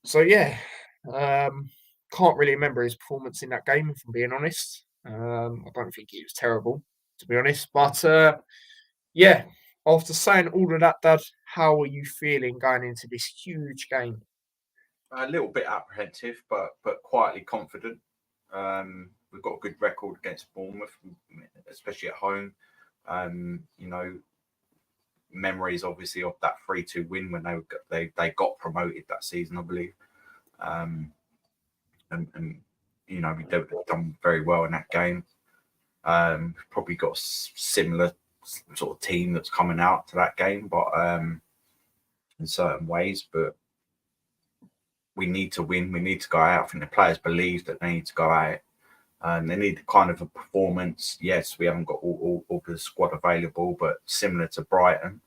So yeah, can't really remember his performance in that game, if I'm being honest. I don't think he was terrible, to be honest. But yeah, after saying all of that, Dad, how are you feeling going into this huge game? A little bit apprehensive, but quietly confident. We've got a good record against Bournemouth, especially at home. Memories obviously of that 3-2 win when they got promoted that season, I believe. We've done very well in that game. Probably got a similar sort of team that's coming out to that game, but in certain ways, but we need to win. We need to go out. I think the players believe that they need to go out. They need kind of a performance. Yes, we haven't got all the squad available, but similar to Brighton.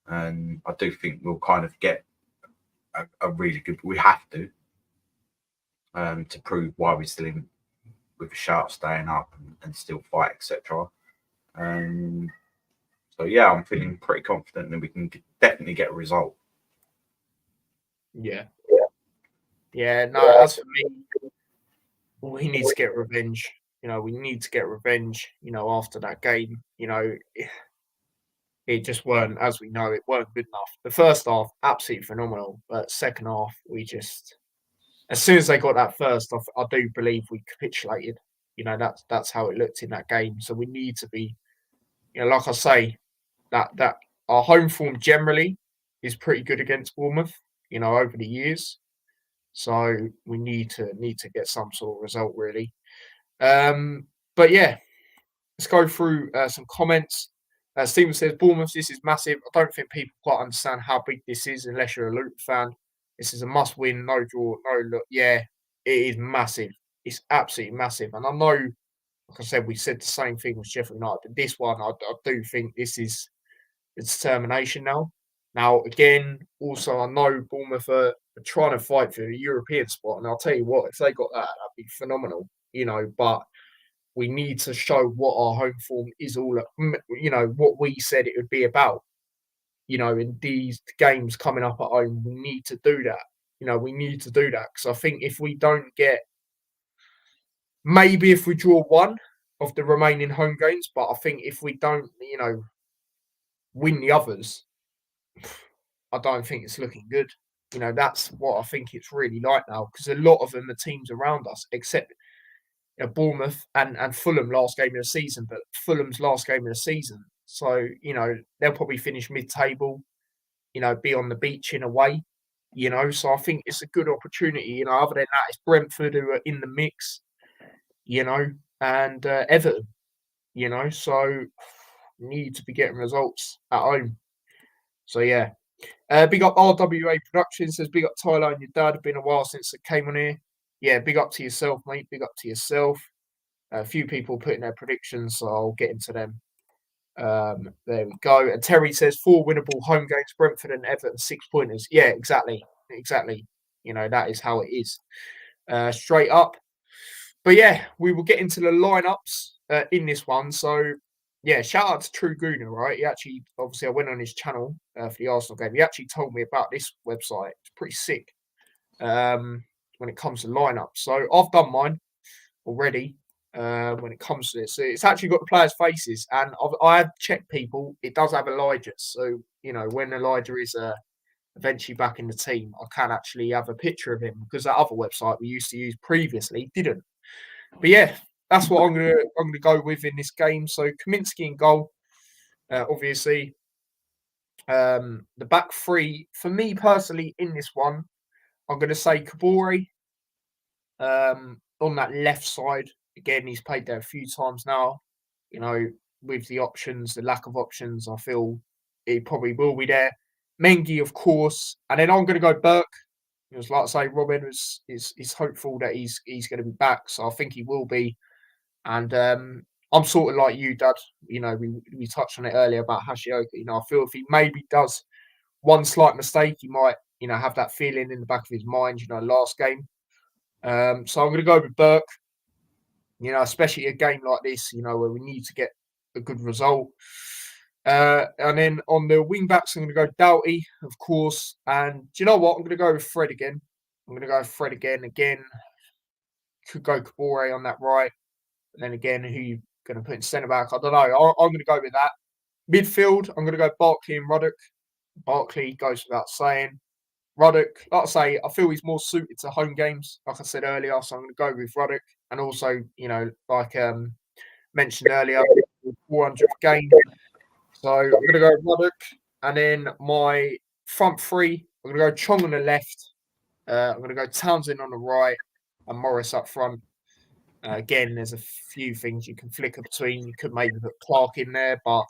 And I do think we'll kind of get a really good. We have to prove why we're still in with a shout staying up and still fight, etc. So yeah, I'm feeling pretty confident that we can definitely get a result. Yeah. No, as for me, we need to get revenge. We need to get revenge. After that game, it just weren't, as we know, it weren't good enough. The first half, absolutely phenomenal, but second half, we just, as soon as they got that first, I do believe we capitulated. That's how it looked in that game. So we need to be, like I say, that our home form generally is pretty good against Bournemouth. Over the years. So we need to get some sort of result really. But yeah, let's go through some comments. Stephen says, Bournemouth, this is massive. I don't think people quite understand how big this is unless you're a Luton fan. This is a must win, no draw, no look. Yeah, it is massive. It's absolutely massive. And I know, like I said, we said the same thing with Sheffield United, but this one, I do think this is the determination now. Now, again, also, I know Bournemouth are trying to fight for the European spot. And I'll tell you what, if they got that, that'd be phenomenal, but we need to show what our home form is all, what we said it would be about. In these games coming up at home, we need to do that. We need to do that because I think if we don't get, maybe if we draw one of the remaining home games, but I think if we don't, win the others, I don't think it's looking good. That's what I think it's really like now because a lot of them are teams around us, except Bournemouth and Fulham last game of the season, but Fulham's last game of the season. So, they'll probably finish mid-table, be on the beach in a way, So I think it's a good opportunity, Other than that, it's Brentford who are in the mix, and Everton, So need to be getting results at home. So, yeah. Big up RWA Productions, says big up Tyler and your dad. Been a while since it came on here. Yeah, big up to yourself, mate. Big up to yourself. A few people putting their predictions, so I'll get into them. There we go. And Terry says 4 winnable home games, Brentford and Everton, 6 pointers. Yeah, exactly. That is how it is. Straight up. But yeah, we will get into the lineups in this one. So yeah, shout out to True Gooner, right? He actually, obviously, I went on his channel for the Arsenal game. He actually told me about this website. It's pretty sick when it comes to lineups. So I've done mine already when it comes to this. So it's actually got the players' faces, and I have checked people. It does have Elijah. So, when Elijah is eventually back in the team, I can actually have a picture of him because that other website we used to use previously didn't. But yeah, that's what I'm gonna go with in this game. So Kaminsky in goal, obviously. The back three for me personally in this one, I'm gonna say Kabore on that left side. Again, he's played there a few times now. With the options, the lack of options, I feel he probably will be there. Mengi, of course, and then I'm gonna go Burke. Like I say, Robin is hopeful that he's going to be back, so I think he will be. And I'm sort of like you, Dad. We touched on it earlier about Hashioka. I feel if he maybe does one slight mistake, he might, have that feeling in the back of his mind. Last game. So I'm going to go with Burke. Especially a game like this, where we need to get a good result. And then on the wing backs, I'm going to go Doughty, of course. And do you know what? I'm going to go with Fred again. Again, could go Kabore on that right. And then again, who you going to put in centre back? I don't know. I'm going to go with that. Midfield, I'm going to go Barkley and Ruddock. Barkley goes without saying. Ruddock, like I say, I feel he's more suited to home games, like I said earlier. So I'm going to go with Ruddock. And also, like mentioned earlier, 400th game. So I'm going to go Ruddock. And then my front three, I'm going to go Chong on the left. I'm going to go Townsend on the right and Morris up front. Again, there's a few things you can flicker between. You could maybe put Clark in there, but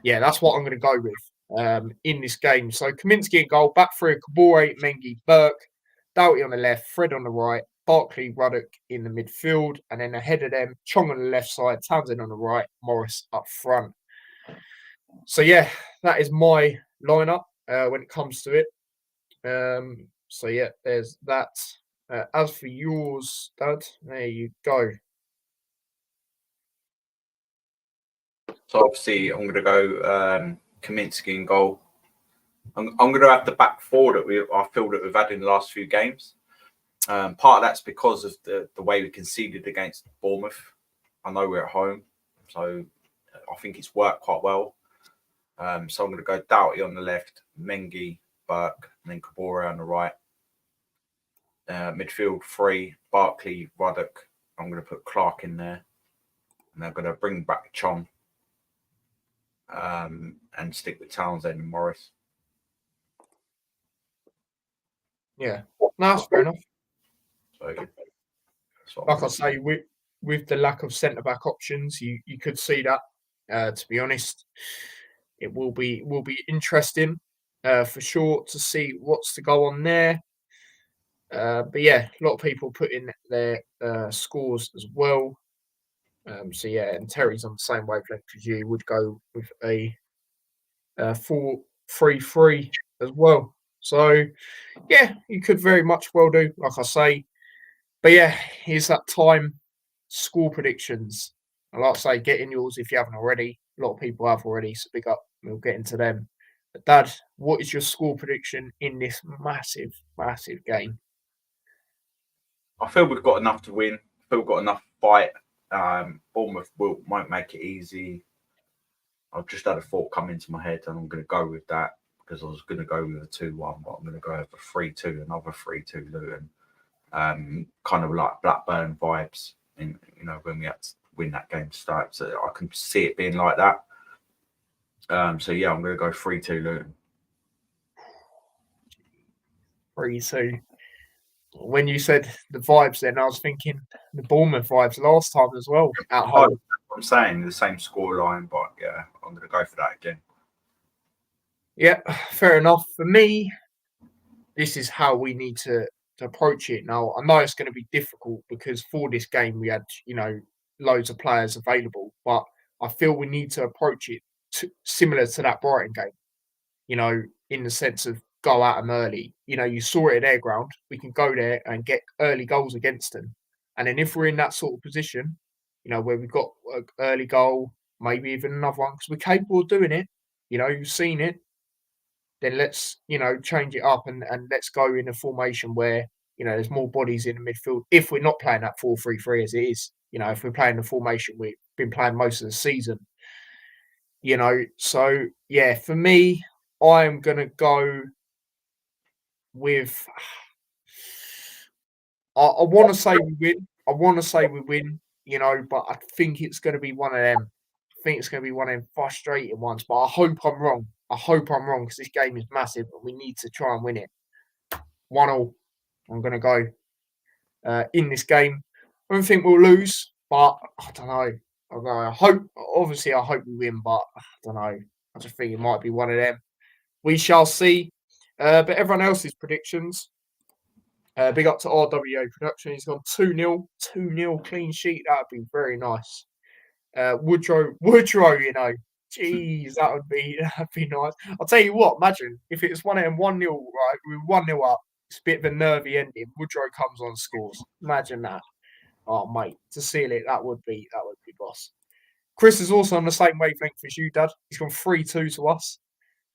yeah, that's what I'm going to go with. in this game. So Kaminsky in goal, back three, Kabore, Mengi, Burke, Doughty on the left, Fred on the right, Barkley, Ruddock in the midfield, and then ahead of them, Chong on the left side, Townsend on the right, Morris up front. So yeah, that is my lineup when it comes to it. So yeah, there's that. As for yours, Dad, there you go. So obviously, I'm going to go Kaminsky in goal. I'm going to have the back four that I feel that we've had in the last few games. Part of that's because of the way we conceded against Bournemouth. I know we're at home, so I think it's worked quite well. So I'm going to go Doughty on the left, Mengi, Burke, and then Kabore on the right. Midfield three, Barkley, Ruddock. I'm going to put Clark in there. And I'm going to bring back Chong and stick with Townsend and Morris. Yeah, no, that's fair enough. So like I say, with the lack of centre back options, you could see that. To be honest, it will be interesting for sure to see what's to go on there. But yeah, a lot of people put in their scores as well. So yeah, and Terry's on the same wavelength as you. Would go with a 4-3-3 as well. So yeah, you could very much well do, like I say. But yeah, here's that time. Score predictions. I like to say, get in yours if you haven't already. A lot of people have already, so big up. We'll get into them. But Dad, what is your score prediction in this massive, massive game? I feel we've got enough to win. I feel we've got enough fight. Bournemouth might make it easy. I've just had a thought come into my head, and I'm going to go with that because I was going to go with a 2-1, but I'm going to go with a 3-2, another 3-2 Luton. Kind of like Blackburn vibes, in, when we had to win that game to start. So I can see it being like that. So yeah, I'm going to go 3-2 Luton. 3-2. When you said the vibes, then I was thinking the Bournemouth vibes last time as well at home. I'm saying the same score line, but yeah, I'm going to go for that again. Yeah, fair enough. For me, this is how we need to approach it. Now, I know it's going to be difficult because for this game we had, loads of players available, but I feel we need to approach it similar to that Brighton game, in the sense of go at them early. You saw it at their ground. We can go there and get early goals against them. And then if we're in that sort of position, where we've got an early goal, maybe even another one, because we're capable of doing it, you've seen it, then let's, change it up and let's go in a formation where, there's more bodies in the midfield. If we're not playing that 4-3-3 as it is, if we're playing the formation we've been playing most of the season, So, yeah, for me, I'm going to go with, I want to say we win. I want to say we win, but I think it's going to be one of them. I think it's going to be one of them frustrating ones, but I hope I'm wrong. I hope I'm wrong because this game is massive and we need to try and win it. 1-1. I'm going to go in this game. I don't think we'll lose, but I don't know. I hope we win, but I don't know. I just think it might be one of them. We shall see. But everyone else's predictions. Big up to RWA Production. He's gone 2-0. 2-0 clean sheet. That would be very nice. Woodrow, jeez, that'd be nice. I'll tell you what, imagine if it was 1-0, right? We were 1-0 up. It's a bit of a nervy ending. Woodrow comes on, scores. Imagine that. Oh, mate, to seal it, that would be boss. Chris is also on the same wavelength as you, Dad. He's gone 3-2 to us.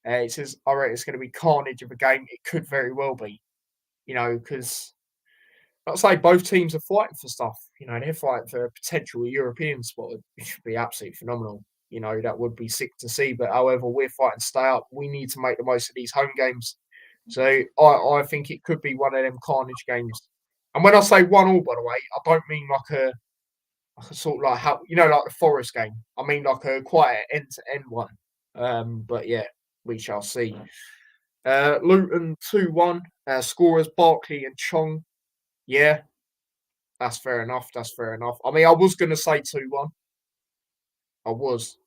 It says, I reckon it's going to be carnage of a game. It could very well be, because I'd say both teams are fighting for stuff. They're fighting for a potential European spot, which would be absolutely phenomenal. That would be sick to see. But however, we're fighting to stay up. We need to make the most of these home games. So I think it could be one of them carnage games. And when I say 1-1, by the way, I don't mean like a sort of like how like the Forest game. I mean like a quite end-to-end one. But yeah, we shall see. Luton 2-1. Scorers Barkley and Chong. Yeah, that's fair enough. I mean, I was going to say 2-1. I was.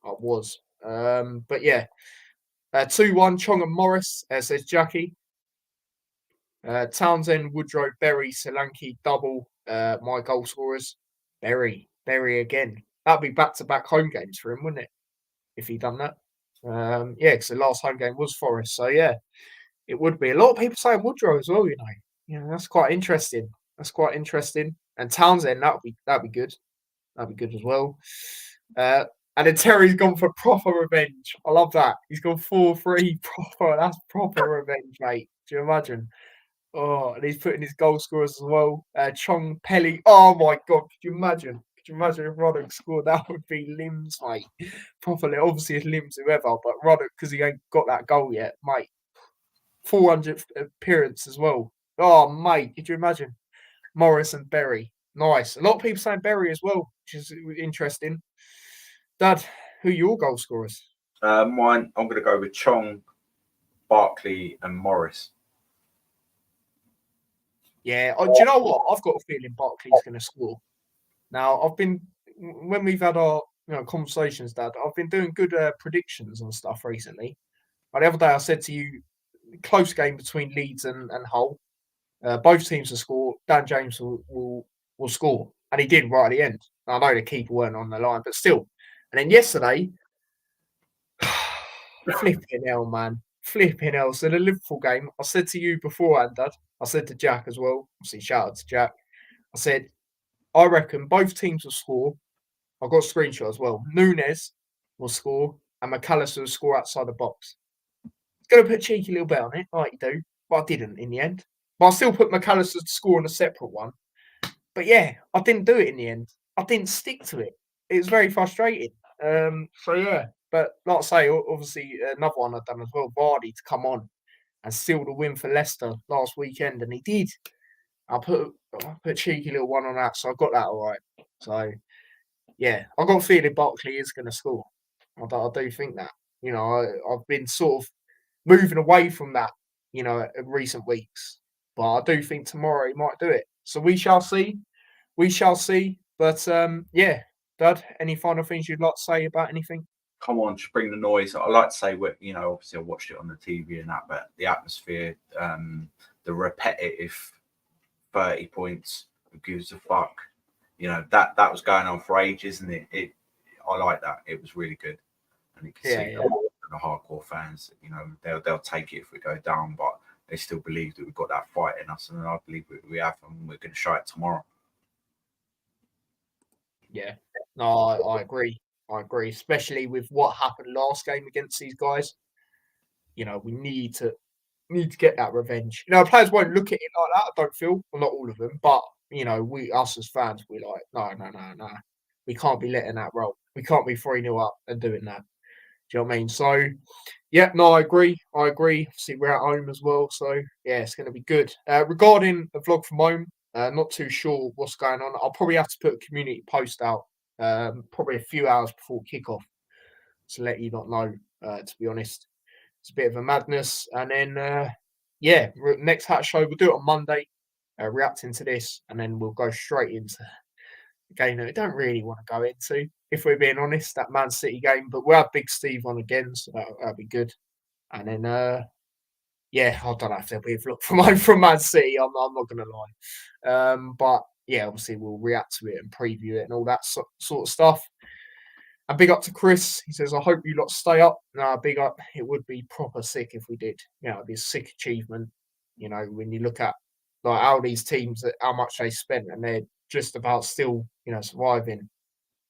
But yeah, 2-1, Chong and Morris, says Jackie. Townsend, Woodrow, Berry, Solanke, double. My goal scorers. Berry again. That'd be back-to-back home games for him, wouldn't it? If he'd done that. Yeah, because the last home game was Forest. So, yeah, it would be. A lot of people saying Woodrow as well, you know. Yeah, that's quite interesting. And Townsend, that'd be good. That'd be good as well. And then Terry's gone for proper revenge. I love that. He's gone 4-3 proper. That's proper revenge, mate. Do you imagine? Oh, and he's putting his goal scorers as well. Chong Pelly. Oh my god, could you imagine? Could you imagine if Roddick scored? That would be limbs, mate. Properly, obviously it's limbs whoever, but Roddick, because he ain't got that goal yet, mate. 400th appearance as well. Oh, mate, could you imagine? Morris and Berry. Nice. A lot of people saying Berry as well, which is interesting. Dad, who are your goal scorers? Mine, I'm going to go with Chong, Barkley, and Morris. Yeah, do you know what? I've got a feeling Barkley's going to score. Now, when we've had our conversations, Dad, I've been doing good predictions and stuff recently. The other day I said to you, close game between Leeds and Hull. Both teams will score. Dan James will score. And he did right at the end. I know the keeper weren't on the line, but still. And then yesterday, flipping hell, man. Flipping hell. So the Liverpool game, I said to you beforehand, Dad. I said to Jack as well. Obviously, shout out to Jack. I said, I reckon both teams will score. I've got a screenshot as well. Nunes will score and McAllister will score outside the box. Going to put a cheeky little bet on it, like you do, but I didn't in the end. But I still put McAllister to score on a separate one. But yeah, I didn't do it in the end. I didn't stick to it. It was very frustrating. So yeah, but like I say, obviously another one I've done as well, Vardy to come on and seal the win for Leicester last weekend, and he did. I put a cheeky little one on that, so I got that all right. So yeah, I got a feeling Barkley is going to score. I do think that. You know, I've been sort of moving away from that, in recent weeks. But I do think tomorrow he might do it. So we shall see. We shall see. But yeah, Dad, any final things you'd like to say about anything? Come on, just bring the noise. I like to say, obviously I watched it on the TV and that, but the atmosphere, the repetitive 30 points, who gives a fuck? That was going on for ages, and I like that. It was really good, and you can see the hardcore fans. They'll take it if we go down, but they still believe that we've got that fight in us, and I believe we have, and we're going to show it tomorrow. Yeah, no, I agree. I agree, especially with what happened last game against these guys. We need to get that revenge. Players won't look at it like that. I don't feel, well, not all of them, but us as fans, we're like, no. We can't be letting that roll. We can't be 3-0 up and doing that. Do you know what I mean? So, yeah, no, I agree. Obviously, we're at home as well, so yeah, it's going to be good. Regarding the vlog from home, not too sure what's going on. I'll probably have to put a community post out, probably a few hours before kickoff, to let you not know. To be honest, it's a bit of a madness. And then, yeah, next Hat Show we'll do it on Monday, reacting to this, and then we'll go straight into the game that we don't really want to go into, if we're being honest, that Man City game. But we'll have Big Steve on again, so that'll be good. And then, yeah, I don't know if there'll be a vlog from home from Man City. I'm not going to lie. But yeah, obviously we'll react to it and preview it and all that sort of stuff. And big up to Chris. He says, I hope you lot stay up. No, big up. It would be proper sick if we did. It'd be a sick achievement. When you look at like how these teams, how much they spent, and they're just about still, surviving.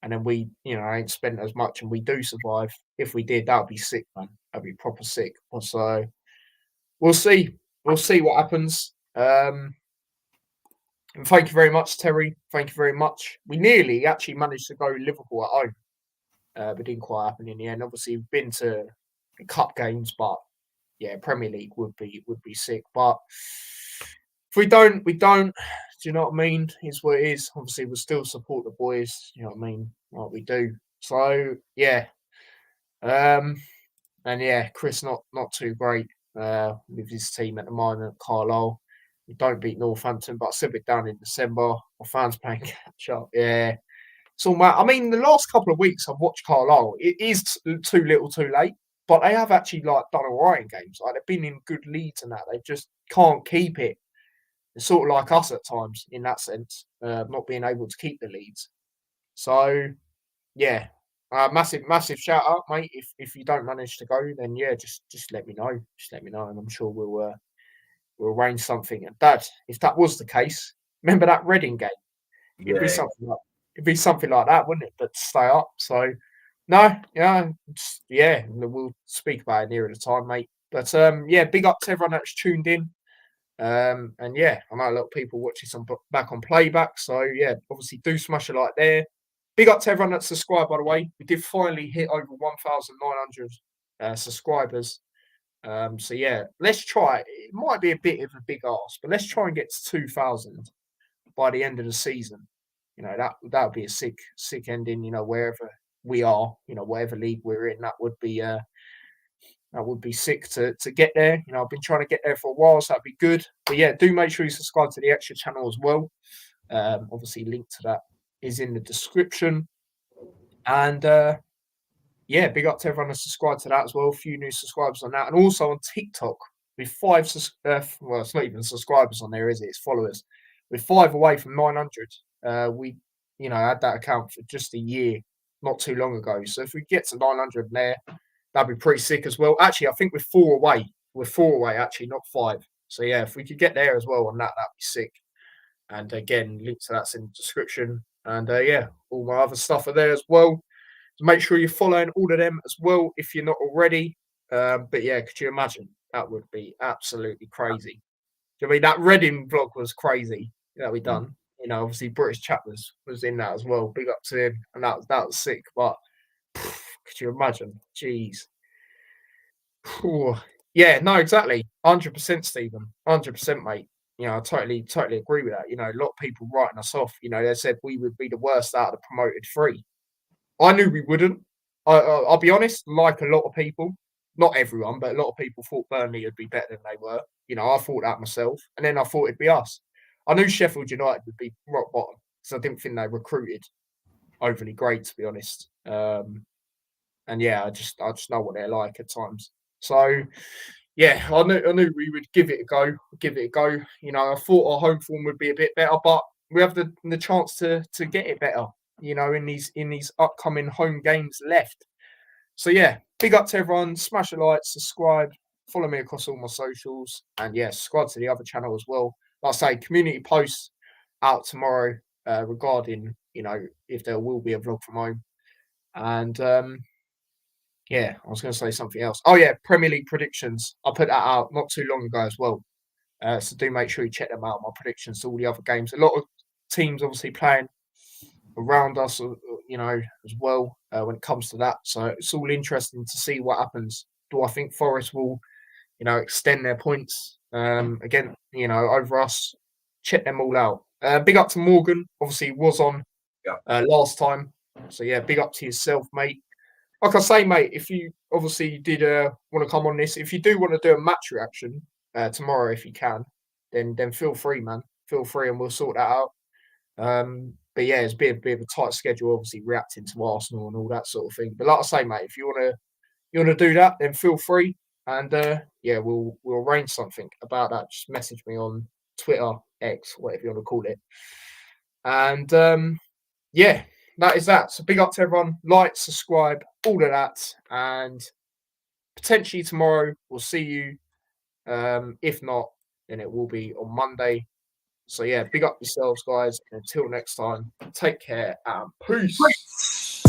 And then we, ain't spent as much, and we do survive. If we did, that'd be sick, man. That'd be proper sick. So we'll see. We'll see what happens. And thank you very much, Terry. Thank you very much. We nearly actually managed to go Liverpool at home. But didn't quite happen in the end. Obviously, we've been to cup games, but yeah, Premier League would be sick. But if we don't, we don't. Do you know what I mean? It's what it is. Obviously, we'll still support the boys. You know what I mean? Like we do. So yeah. And yeah, Chris not too great with his team at the moment. Carlisle. We don't beat Northampton, but I said we're down in December. Our fans playing catch up. Yeah. So, I mean, the last couple of weeks I've watched Carlisle. It is too little, too late. but they have actually like done all right in games. Like they've been in good leads and that. They just can't keep it. It's sort of like us at times in that sense, not being able to keep the leads. So yeah, massive shout out, mate. If you don't manage to go, then yeah, just let me know. Just let me know, and I'm sure we'll arrange something. And Dad, if that was the case, remember that Reading game? It'd be Yeah, something like that, wouldn't it? But to stay up. So no, yeah, yeah, we'll speak about it nearer the time, mate. But yeah, big up to everyone that's tuned in. And yeah, I know a lot of people watch this back on playback. So yeah, obviously do smash a like there. Big up to everyone that's subscribed, by the way. We did finally hit over 1,900 subscribers. So yeah, let's try. It might be a bit of a big ask, but let's try and get to 2,000 by the end of the season. You know, that would be a sick ending. You know, wherever we are, you know, whatever league we're in, that would be sick to get there. You know, I've been trying to get there for a while, so that'd be good. But yeah, do make sure you subscribe to the extra channel as well. Obviously, link to that is in the description. And yeah, big up to everyone that's subscribed to that as well. A few new subscribers on that, and also on TikTok with well, it's not even subscribers on there, is it? It's followers. We're 5 away from 900. We, you know, had that account for just a year, not too long ago. So if we get to 900 there, that'd be pretty sick as well. Actually, I think we're 4 away. We're 4 away, actually, not 5. So yeah, if we could get there as well on that, that'd be sick. And again, link to that's in the description. And yeah, all my other stuff are there as well. So make sure you're following all of them as well if you're not already. But yeah, could you imagine? That would be absolutely crazy. I mean, that Reading vlog was crazy that we done. You know, obviously British chat was in that as well. Big up to him, and that was sick. But could you imagine? Jeez. Yeah, no, exactly. 100%, Stephen. 100%, mate. You know, I totally agree with that. You know, a lot of people writing us off. You know, they said we would be the worst out of the promoted 3. I knew we wouldn't. I'll be honest, like a lot of people, not everyone, but a lot of people thought Burnley would be better than they were. You know, I thought that myself, and then I thought it'd be us. I knew Sheffield United would be rock bottom, because I didn't think they recruited overly great, to be honest. And yeah, I just know what they're like at times. So yeah, I knew we would give it a go. You know, I thought our home form would be a bit better, but we have the chance to get it better. You know, in these upcoming home games left. So yeah, big up to everyone. Smash a like, subscribe, follow me across all my socials, and yeah, subscribe to the other channel as well. Like I say, community posts out tomorrow regarding, you know, if there will be a vlog from home. And yeah, I was going to say something else. Oh yeah, Premier League predictions. I put that out not too long ago as well. So do make sure you check them out. My predictions to all the other games. A lot of teams obviously playing around us, you know, as well when it comes to that. So it's all interesting to see what happens. Do I think Forest will, you know, extend their points again, you know, over us? Check them all out. Big up to Morgan. Obviously, was on last time. So yeah, big up to yourself, mate. Like I say, mate, if you obviously did want to come on this, if you do want to do a match reaction tomorrow, if you can, then feel free, man. Feel free, and we'll sort that out. But yeah, it's a bit of a tight schedule, obviously reacting to Arsenal and all that sort of thing. But like I say, mate, if you wanna do that, then feel free, and yeah, we'll arrange something about that. Just message me on Twitter, X, whatever you want to call it. And yeah, that is that. So big up to everyone. Like, subscribe, all of that, and potentially tomorrow we'll see you. If not, then it will be on Monday. So yeah, big up yourselves, guys. And until next time, take care and peace.